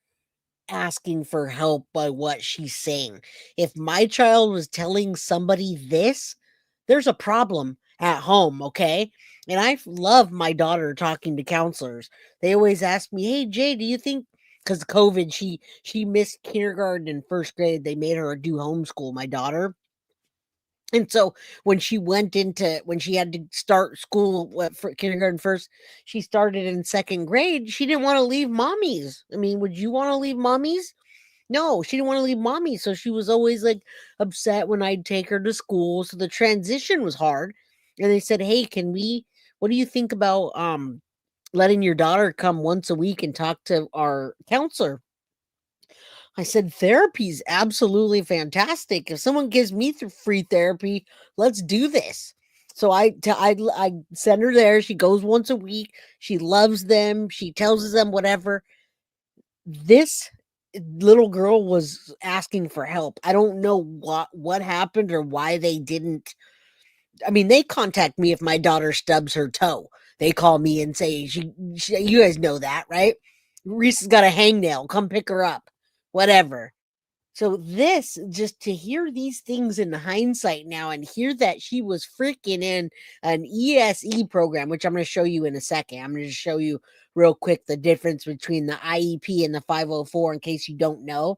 asking for help by what she's saying. If my child was telling somebody this, there's a problem at home, okay? And I love my daughter talking to counselors. They always ask me, "Hey Jay, do you think because COVID she missed kindergarten and first grade, they made her do homeschool, my daughter." And so when she had to start school for kindergarten first, she started in second grade. She didn't want to leave mommies. I mean, would you want to leave mommies? No, she didn't want to leave mommy. So she was always like upset when I'd take her to school. So the transition was hard. And they said, "Hey, what do you think about letting your daughter come once a week and talk to our counselor?" I said, "Therapy's absolutely fantastic. If someone gives me free therapy, let's do this." So I send her there. She goes once a week. She loves them. She tells them whatever. This little girl was asking for help. I don't know what happened or why they didn't. I mean, they contact me if my daughter stubs her toe. They call me and say, you guys know that, right? Reese has got a hangnail. Come pick her up. Whatever. So this, just to hear these things in hindsight now and hear that she was freaking in an ESE program, which I'm going to show you in a second. I'm going to show you real quick the difference between the IEP and the 504 in case you don't know.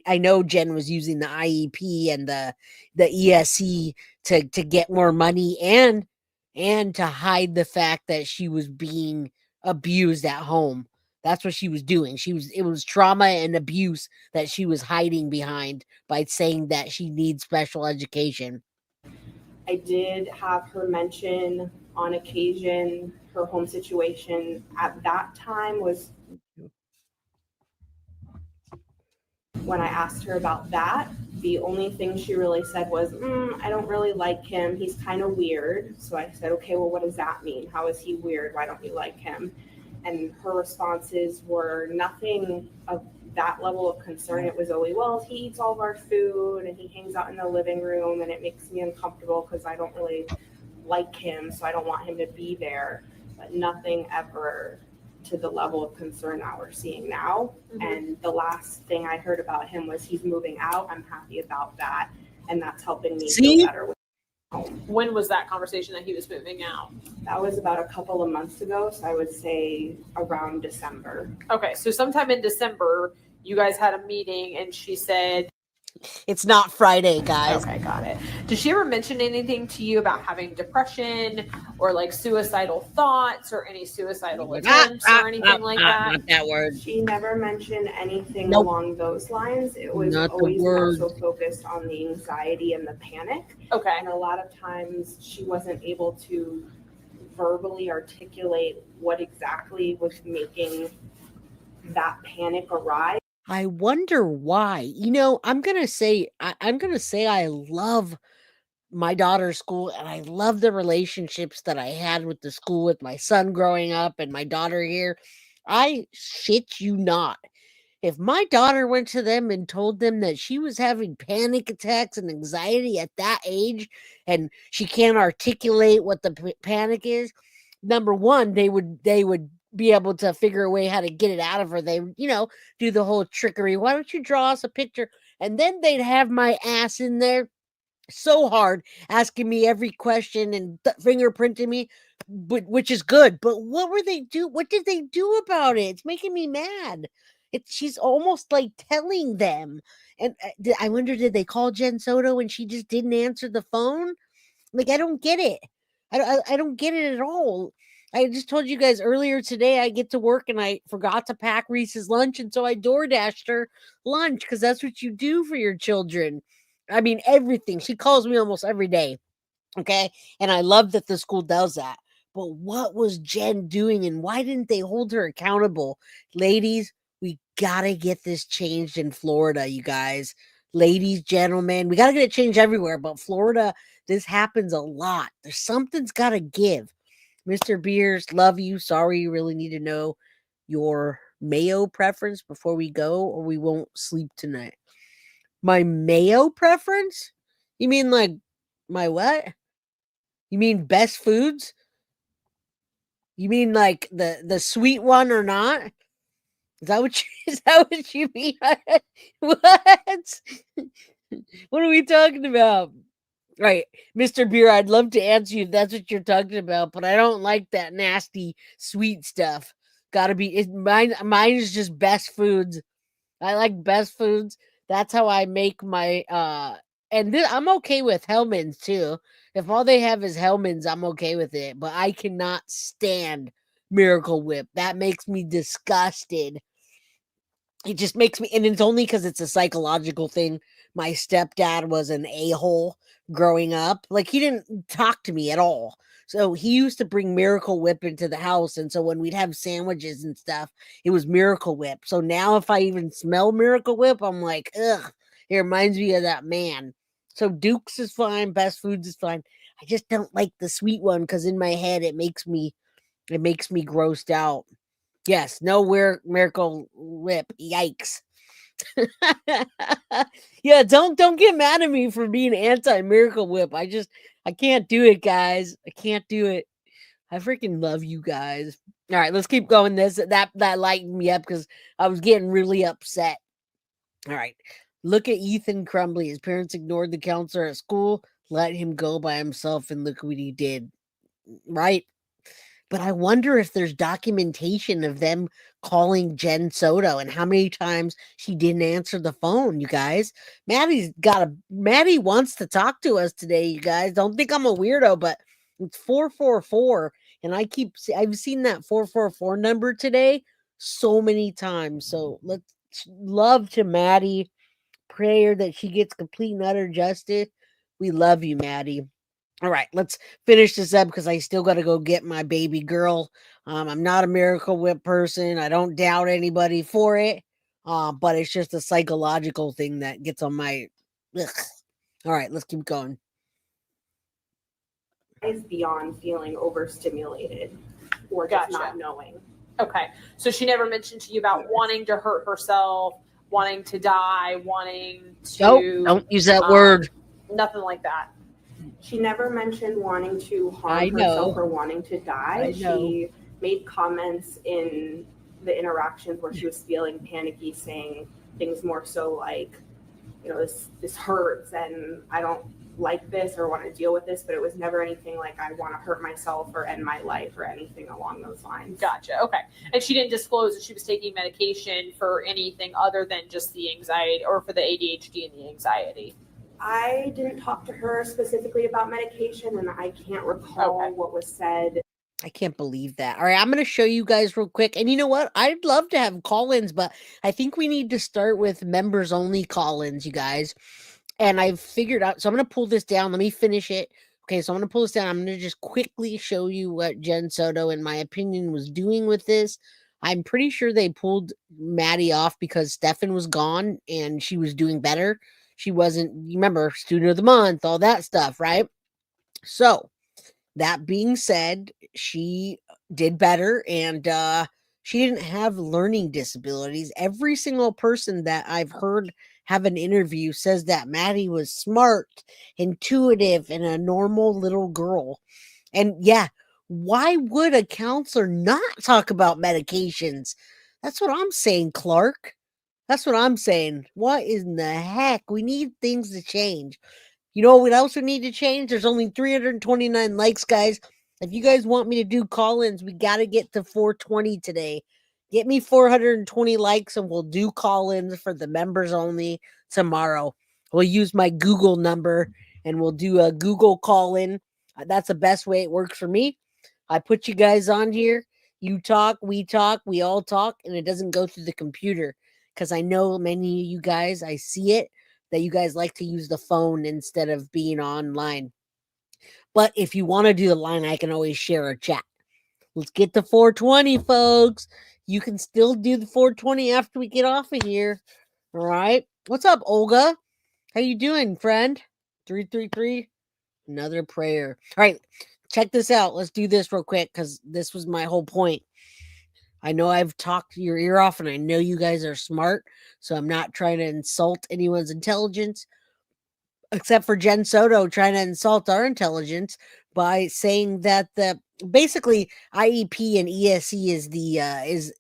I know Jen was using the IEP and the ESE to get more money and to hide the fact that she was being abused at home. That's what she was doing. It was trauma and abuse that she was hiding behind by saying that she needs special education. I did have her mention on occasion her home situation at that time was when I asked her about that. The only thing she really said was, I don't really like him. He's kind of weird. So I said, okay, well, what does that mean? How is he weird? Why don't you like him? And her responses were nothing of that level of concern. It was always, well, he eats all of our food and he hangs out in the living room and it makes me uncomfortable because I don't really like him. So I don't want him to be there. But nothing ever to the level of concern that we're seeing now. And the last thing I heard about him was he's moving out. I'm happy about that. And that's helping me feel better. When was that conversation that he was moving out? That was about a couple of months ago, so I would say around December. Okay, so sometime in December, you guys had a meeting and she said, It's not Friday, guys. okay, got it. Did she ever mention anything to you about having depression or like suicidal thoughts or any suicidal attempts or anything like that? Not that word. She never mentioned anything Nope. along those lines. It was Not the always more word. so focused on the anxiety and the panic. Okay. And a lot of times she wasn't able to verbally articulate what exactly was making that panic arise. I wonder why. I'm gonna say I love my daughter's school, and I love the relationships that I had with the school with my son growing up and my daughter here. I shit you not. If my daughter went to them and told them that she was having panic attacks and anxiety at that age, and she can't articulate what the panic is, number one, they would be able to figure a way how to get it out of her. They would, do the whole trickery. Why don't you draw us a picture? And then they'd have my ass in there so hard, asking me every question and fingerprinting me, which is good. But what did they do about it? It's making me mad. She's almost like telling them. And I wonder, did they call Jen Soto and she just didn't answer the phone? Like, I don't get it. I don't get it at all. I just told you guys earlier today, I get to work and I forgot to pack Reese's lunch. And so I door dashed her lunch because that's what you do for your children. I mean, everything. She calls me almost every day. Okay. And I love that the school does that. But what was Jen doing and why didn't they hold her accountable? Ladies, we got to get this changed in Florida, you guys. Ladies, gentlemen, we got to get it changed everywhere. But Florida, this happens a lot. There's something's got to give. Mr. Beers, love you. Sorry, you really need to know your mayo preference before we go, or we won't sleep tonight. My mayo preference? You mean like my what? You mean best foods? You mean like the sweet one or not? Is that what you mean? What? What are we talking about? Right, Mr. Beer, I'd love to answer you if that's what you're talking about, but I don't like that nasty sweet stuff. Gotta be mine is just best foods. I like best foods. That's how I make my I'm okay with Hellman's too. If all they have is Hellman's, I'm okay with it. But I cannot stand Miracle Whip. That makes me disgusted. It just makes me, and it's only because it's a psychological thing. My stepdad was an a-hole growing up. Like, he didn't talk to me at all. So he used to bring Miracle Whip into the house. And so when we'd have sandwiches and stuff, it was Miracle Whip. So now if I even smell Miracle Whip, I'm like, ugh, it reminds me of that man. So Duke's is fine. Best Foods is fine. I just don't like the sweet one because in my head, it makes me grossed out. Yes, no Miracle Whip. Yikes. Yeah, don't get mad at me for being anti Miracle Whip. I can't do it, guys. I can't do it. I freaking love you guys. All right, let's keep going. That lightened me up because I was getting really upset. All right. Look at Ethan Crumbly. His parents ignored the counselor at school, let him go by himself, and look what he did. Right? But I wonder if there's documentation of them calling Jen Soto and how many times she didn't answer the phone, you guys. Maddie wants to talk to us today, you guys. Don't think I'm a weirdo, but it's 444. And I've seen that 444 number today so many times. So let's love to Maddie. Prayer that she gets complete and utter justice. We love you, Maddie. All right, let's finish this up because I still got to go get my baby girl. I'm not a Miracle Whip person. I don't doubt anybody for it. But it's just a psychological thing that gets on my. Ugh. All right, let's keep going. Is beyond feeling overstimulated or just not knowing. Okay, so she never mentioned to you about wanting to hurt herself, wanting to die, wanting to. Nope, don't use that word. Nothing like that. She never mentioned wanting to harm herself or wanting to die. She made comments in the interactions where she was feeling panicky, saying things more so like, this hurts and I don't like this or want to deal with this, but it was never anything like I want to hurt myself or end my life or anything along those lines. Gotcha. Okay. And she didn't disclose that she was taking medication for anything other than just the anxiety or for the ADHD and the anxiety. I didn't talk to her specifically about medication, and I can't recall what was said. I can't believe that. All right, I'm going to show you guys real quick. And you know what? I'd love to have call-ins, but I think we need to start with members-only call-ins, you guys. And I've figured out, so I'm going to pull this down. Let me finish it. Okay, so I'm going to pull this down. I'm going to just quickly show you what Jen Soto, in my opinion, was doing with this. I'm pretty sure they pulled Maddie off because Stephan was gone and she was doing better. She wasn't, you remember, student of the month, all that stuff, right? So, that being said, she did better and she didn't have learning disabilities. Every single person that I've heard have an interview says that Maddie was smart, intuitive, and a normal little girl. And yeah, why would a counselor not talk about medications? That's what I'm saying, Clark. That's what I'm saying. What in the heck? We need things to change. You know what else we need to change? There's only 329 likes, guys. If you guys want me to do call-ins, we got to get to 420 today. Get me 420 likes and we'll do call-ins for the members only tomorrow. We'll use my Google number and we'll do a Google call-in. That's the best way it works for me. I put you guys on here. You talk, we all talk, and it doesn't go through the computer because I know many of you guys, I see it, that you guys like to use the phone instead of being online. But if you want to do the line, I can always share a chat. Let's get to 420, folks. You can still do the 420 after we get off of here. All right. What's up, Olga? How you doing, friend? 333. Another prayer. All right. Check this out. Let's do this real quick because this was my whole point. I know I've talked your ear off and I know you guys are smart, so I'm not trying to insult anyone's intelligence, except for Jen Soto trying to insult our intelligence by saying that the basically IEP and ESE is the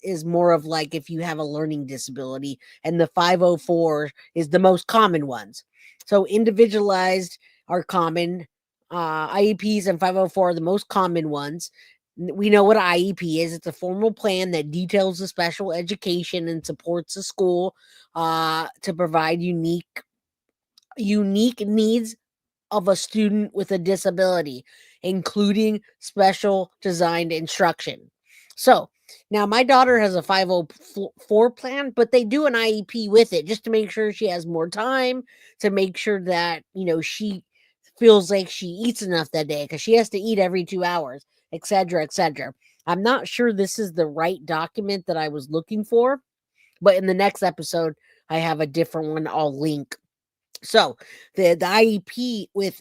is more of like if you have a learning disability, and the 504 is the most common ones. So individualized are common, IEPs and 504 are the most common ones. We know what IEP is. It's a formal plan that details the special education and supports the school to provide unique needs of a student with a disability, including special designed instruction. So now my daughter has a 504 plan, but they do an IEP with it just to make sure she has more time, to make sure that, you know, she feels like she eats enough that day because she has to eat every 2 hours, etc., etc. I'm not sure this is the right document that I was looking for, but in the next episode, I have a different one I'll link. So the IEP with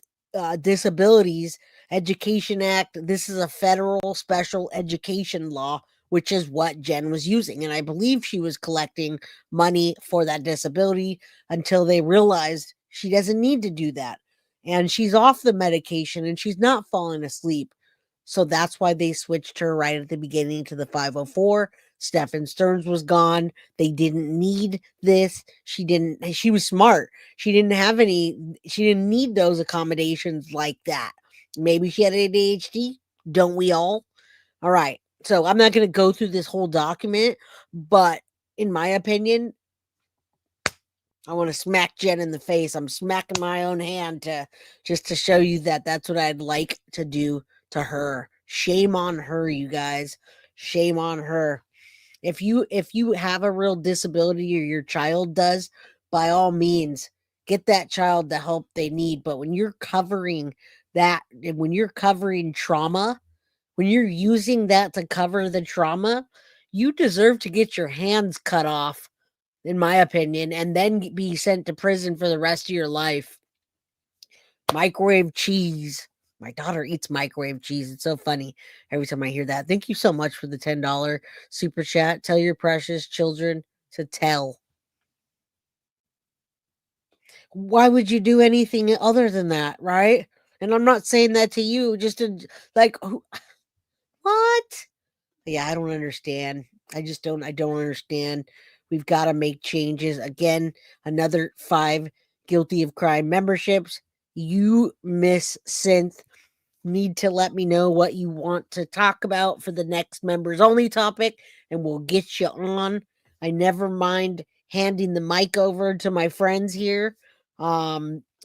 Disabilities Education Act, this is a federal special education law, which is what Jen was using. And I believe she was collecting money for that disability until they realized she doesn't need to do that. And she's off the medication and she's not falling asleep. So that's why they switched her right at the beginning to the 504. Stephan Sterns was gone. They didn't need this. She was smart. She didn't need those accommodations like that. Maybe she had ADHD. Don't we all? All right. So I'm not going to go through this whole document, but in my opinion, I want to smack Jen in the face. I'm smacking my own hand to show you that that's what I'd like to do to her. Shame on her, you guys. Shame on her. If you have a real disability or your child does, by all means, get that child the help they need. But when you're covering that, when you're covering trauma, when you're using that to cover the trauma, you deserve to get your hands cut off, in my opinion, and then be sent to prison for the rest of your life. Microwave cheese. My daughter eats microwave cheese. It's so funny every time I hear that. Thank you so much for the $10 super chat. Tell your precious children to tell. Why would you do anything other than that, right? And I'm not saying that to you, just to like, what? Yeah, I don't understand. I don't understand. We've got to make changes. Again, another 5 guilty of crime memberships. you, Miss Synth, need to let me know what you want to talk about for the next members only topic, and we'll get you on. I never mind handing the mic over to my friends here.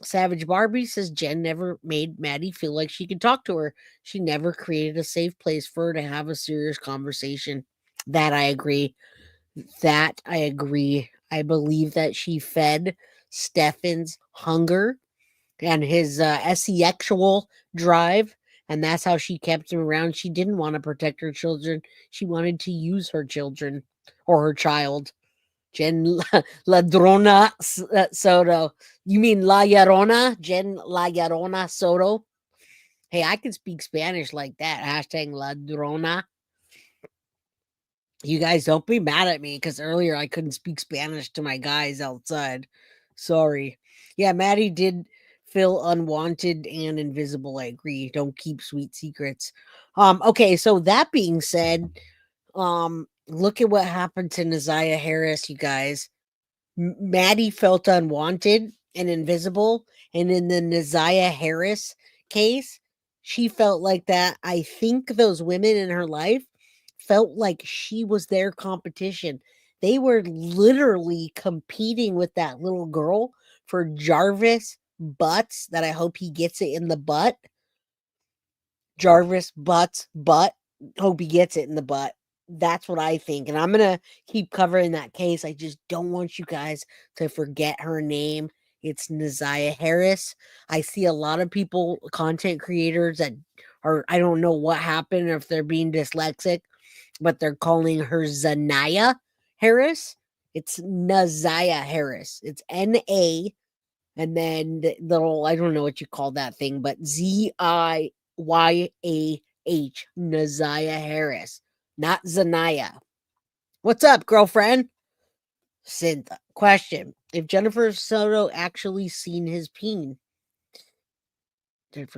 Savage Barbie says Jen never made Maddie feel like she could talk to her. She never created a safe place for her to have a serious conversation. That I agree. I believe that she fed Stefan's hunger and his sexual drive, and that's how she kept him around. She didn't want to protect her children. She wanted to use her children or her child. Jen Ladrona Soto. You mean La Llorona? Jen La Llorona Soto? Hey, I can speak Spanish like that. Hashtag Ladrona. You guys don't be mad at me because earlier I couldn't speak Spanish to my guys outside. Sorry. Yeah, Maddie did feel unwanted and invisible. I agree. Don't keep sweet secrets. Okay, so that being said, look at what happened to Naziah Harris, you guys. Maddie felt unwanted and invisible, and in the Naziah Harris case, she felt like that. I think those women in her life felt like she was their competition. They were literally competing with that little girl for Jarvis butts, that I hope he gets it in the butt. Jarvis butts butt. Hope he gets it in the butt. That's what I think. And I'm going to keep covering that case. I just don't want you guys to forget her name. It's Naziah Harris. I see a lot of people, content creators that are, I don't know what happened, if they're being dyslexic, but they're calling her Zanaya Harris. It's Naziah Harris. It's N-A, and then the little, I don't know what you call that thing, but Z-I-Y-A-H, Naziah Harris, not Zanaya. What's up, girlfriend? Synth. Question. If Jennifer Soto actually seen his peen? What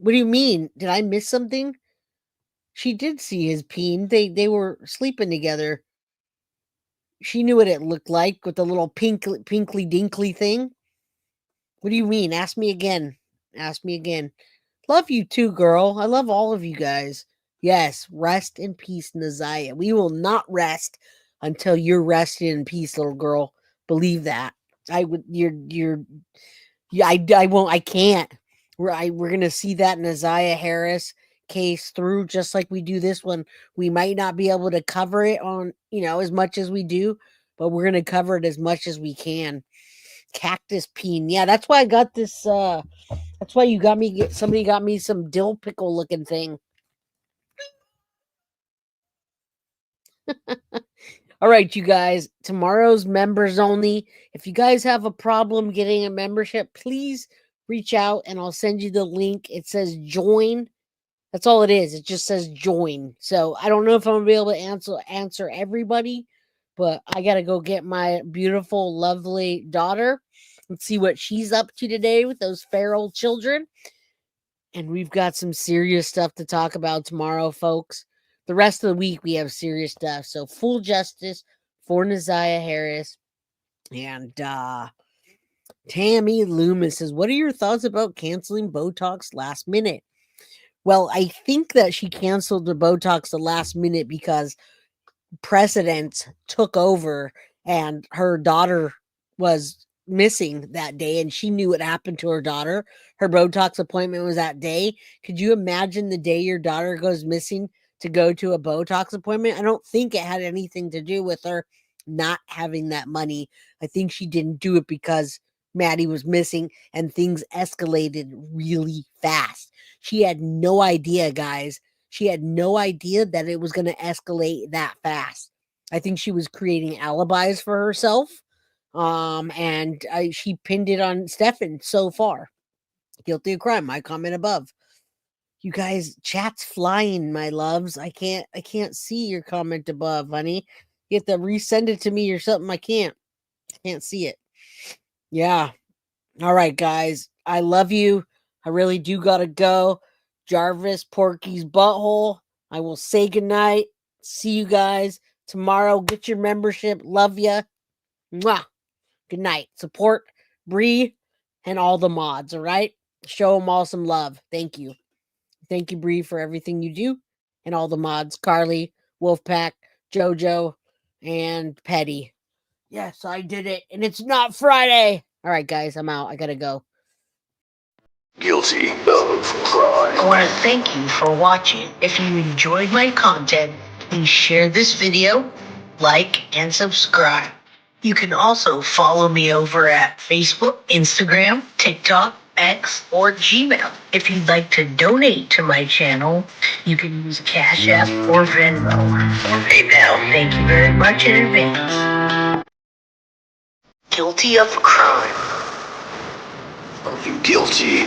do you mean? Did I miss something? She did see his peen. They were sleeping together. She knew what it looked like with the little pinkly dinkly thing. What do you mean? Ask me again. Ask me again. Love you too, girl. I love all of you guys. Yes, rest in peace, Naziah. We will not rest until you're rested in peace, little girl. Believe that. I would. Yeah. I won't. I can't. We're gonna see that Naziah Harris case through just like we do this one. We might not be able to cover it on as much as we do, but we're gonna cover it as much as we can. Cactus peen. Yeah, that's why I got this. That's why you got me. Somebody got me some dill pickle looking thing. All right, you guys. Tomorrow's members only. If you guys have a problem getting a membership, please reach out and I'll send you the link. It says join. That's all it is. It just says join. So I don't know if I'm gonna be able to answer everybody, but I gotta go get my beautiful, lovely daughter and see what she's up to today with those feral children. And we've got some serious stuff to talk about tomorrow, folks. The rest of the week we have serious stuff. So full justice for Naziah Harris. And Tammy Loomis says, what are your thoughts about canceling Botox last minute? Well, I think that she canceled the Botox the last minute because precedent took over and her daughter was missing that day and she knew what happened to her daughter. Her Botox appointment was that day. Could you imagine the day your daughter goes missing to go to a Botox appointment? I don't think it had anything to do with her not having that money. I think she didn't do it because Maddie was missing and things escalated really fast. She had no idea, guys. She had no idea that it was going to escalate that fast. I think she was creating alibis for herself. And she pinned it on Stephan so far. Guilty of crime. My comment above. You guys, chat's flying, my loves. I can't see your comment above, honey. You have to resend it to me or something. I can't see it. Yeah. All right, guys. I love you. I really do gotta go. Jarvis, Porky's butthole. I will say goodnight. See you guys tomorrow. Get your membership. Love ya. Mwah. Good night. Support Bree. and all the mods, all right? Show them all some love. Thank you. Thank you, Bree, for everything you do, and all the mods. Carly, Wolfpack, Jojo, and Petty. Yes, I did it, and it's not Friday. All right, guys, I'm out. I gotta go. Guilty of crime. I want to thank you for watching. If you enjoyed my content, please share this video, like, and subscribe. You can also follow me over at Facebook, Instagram, TikTok, X, or Gmail. If you'd like to donate to my channel, you can use Cash App or Venmo or PayPal. Thank you very much in advance. Guilty of crime. Are you guilty?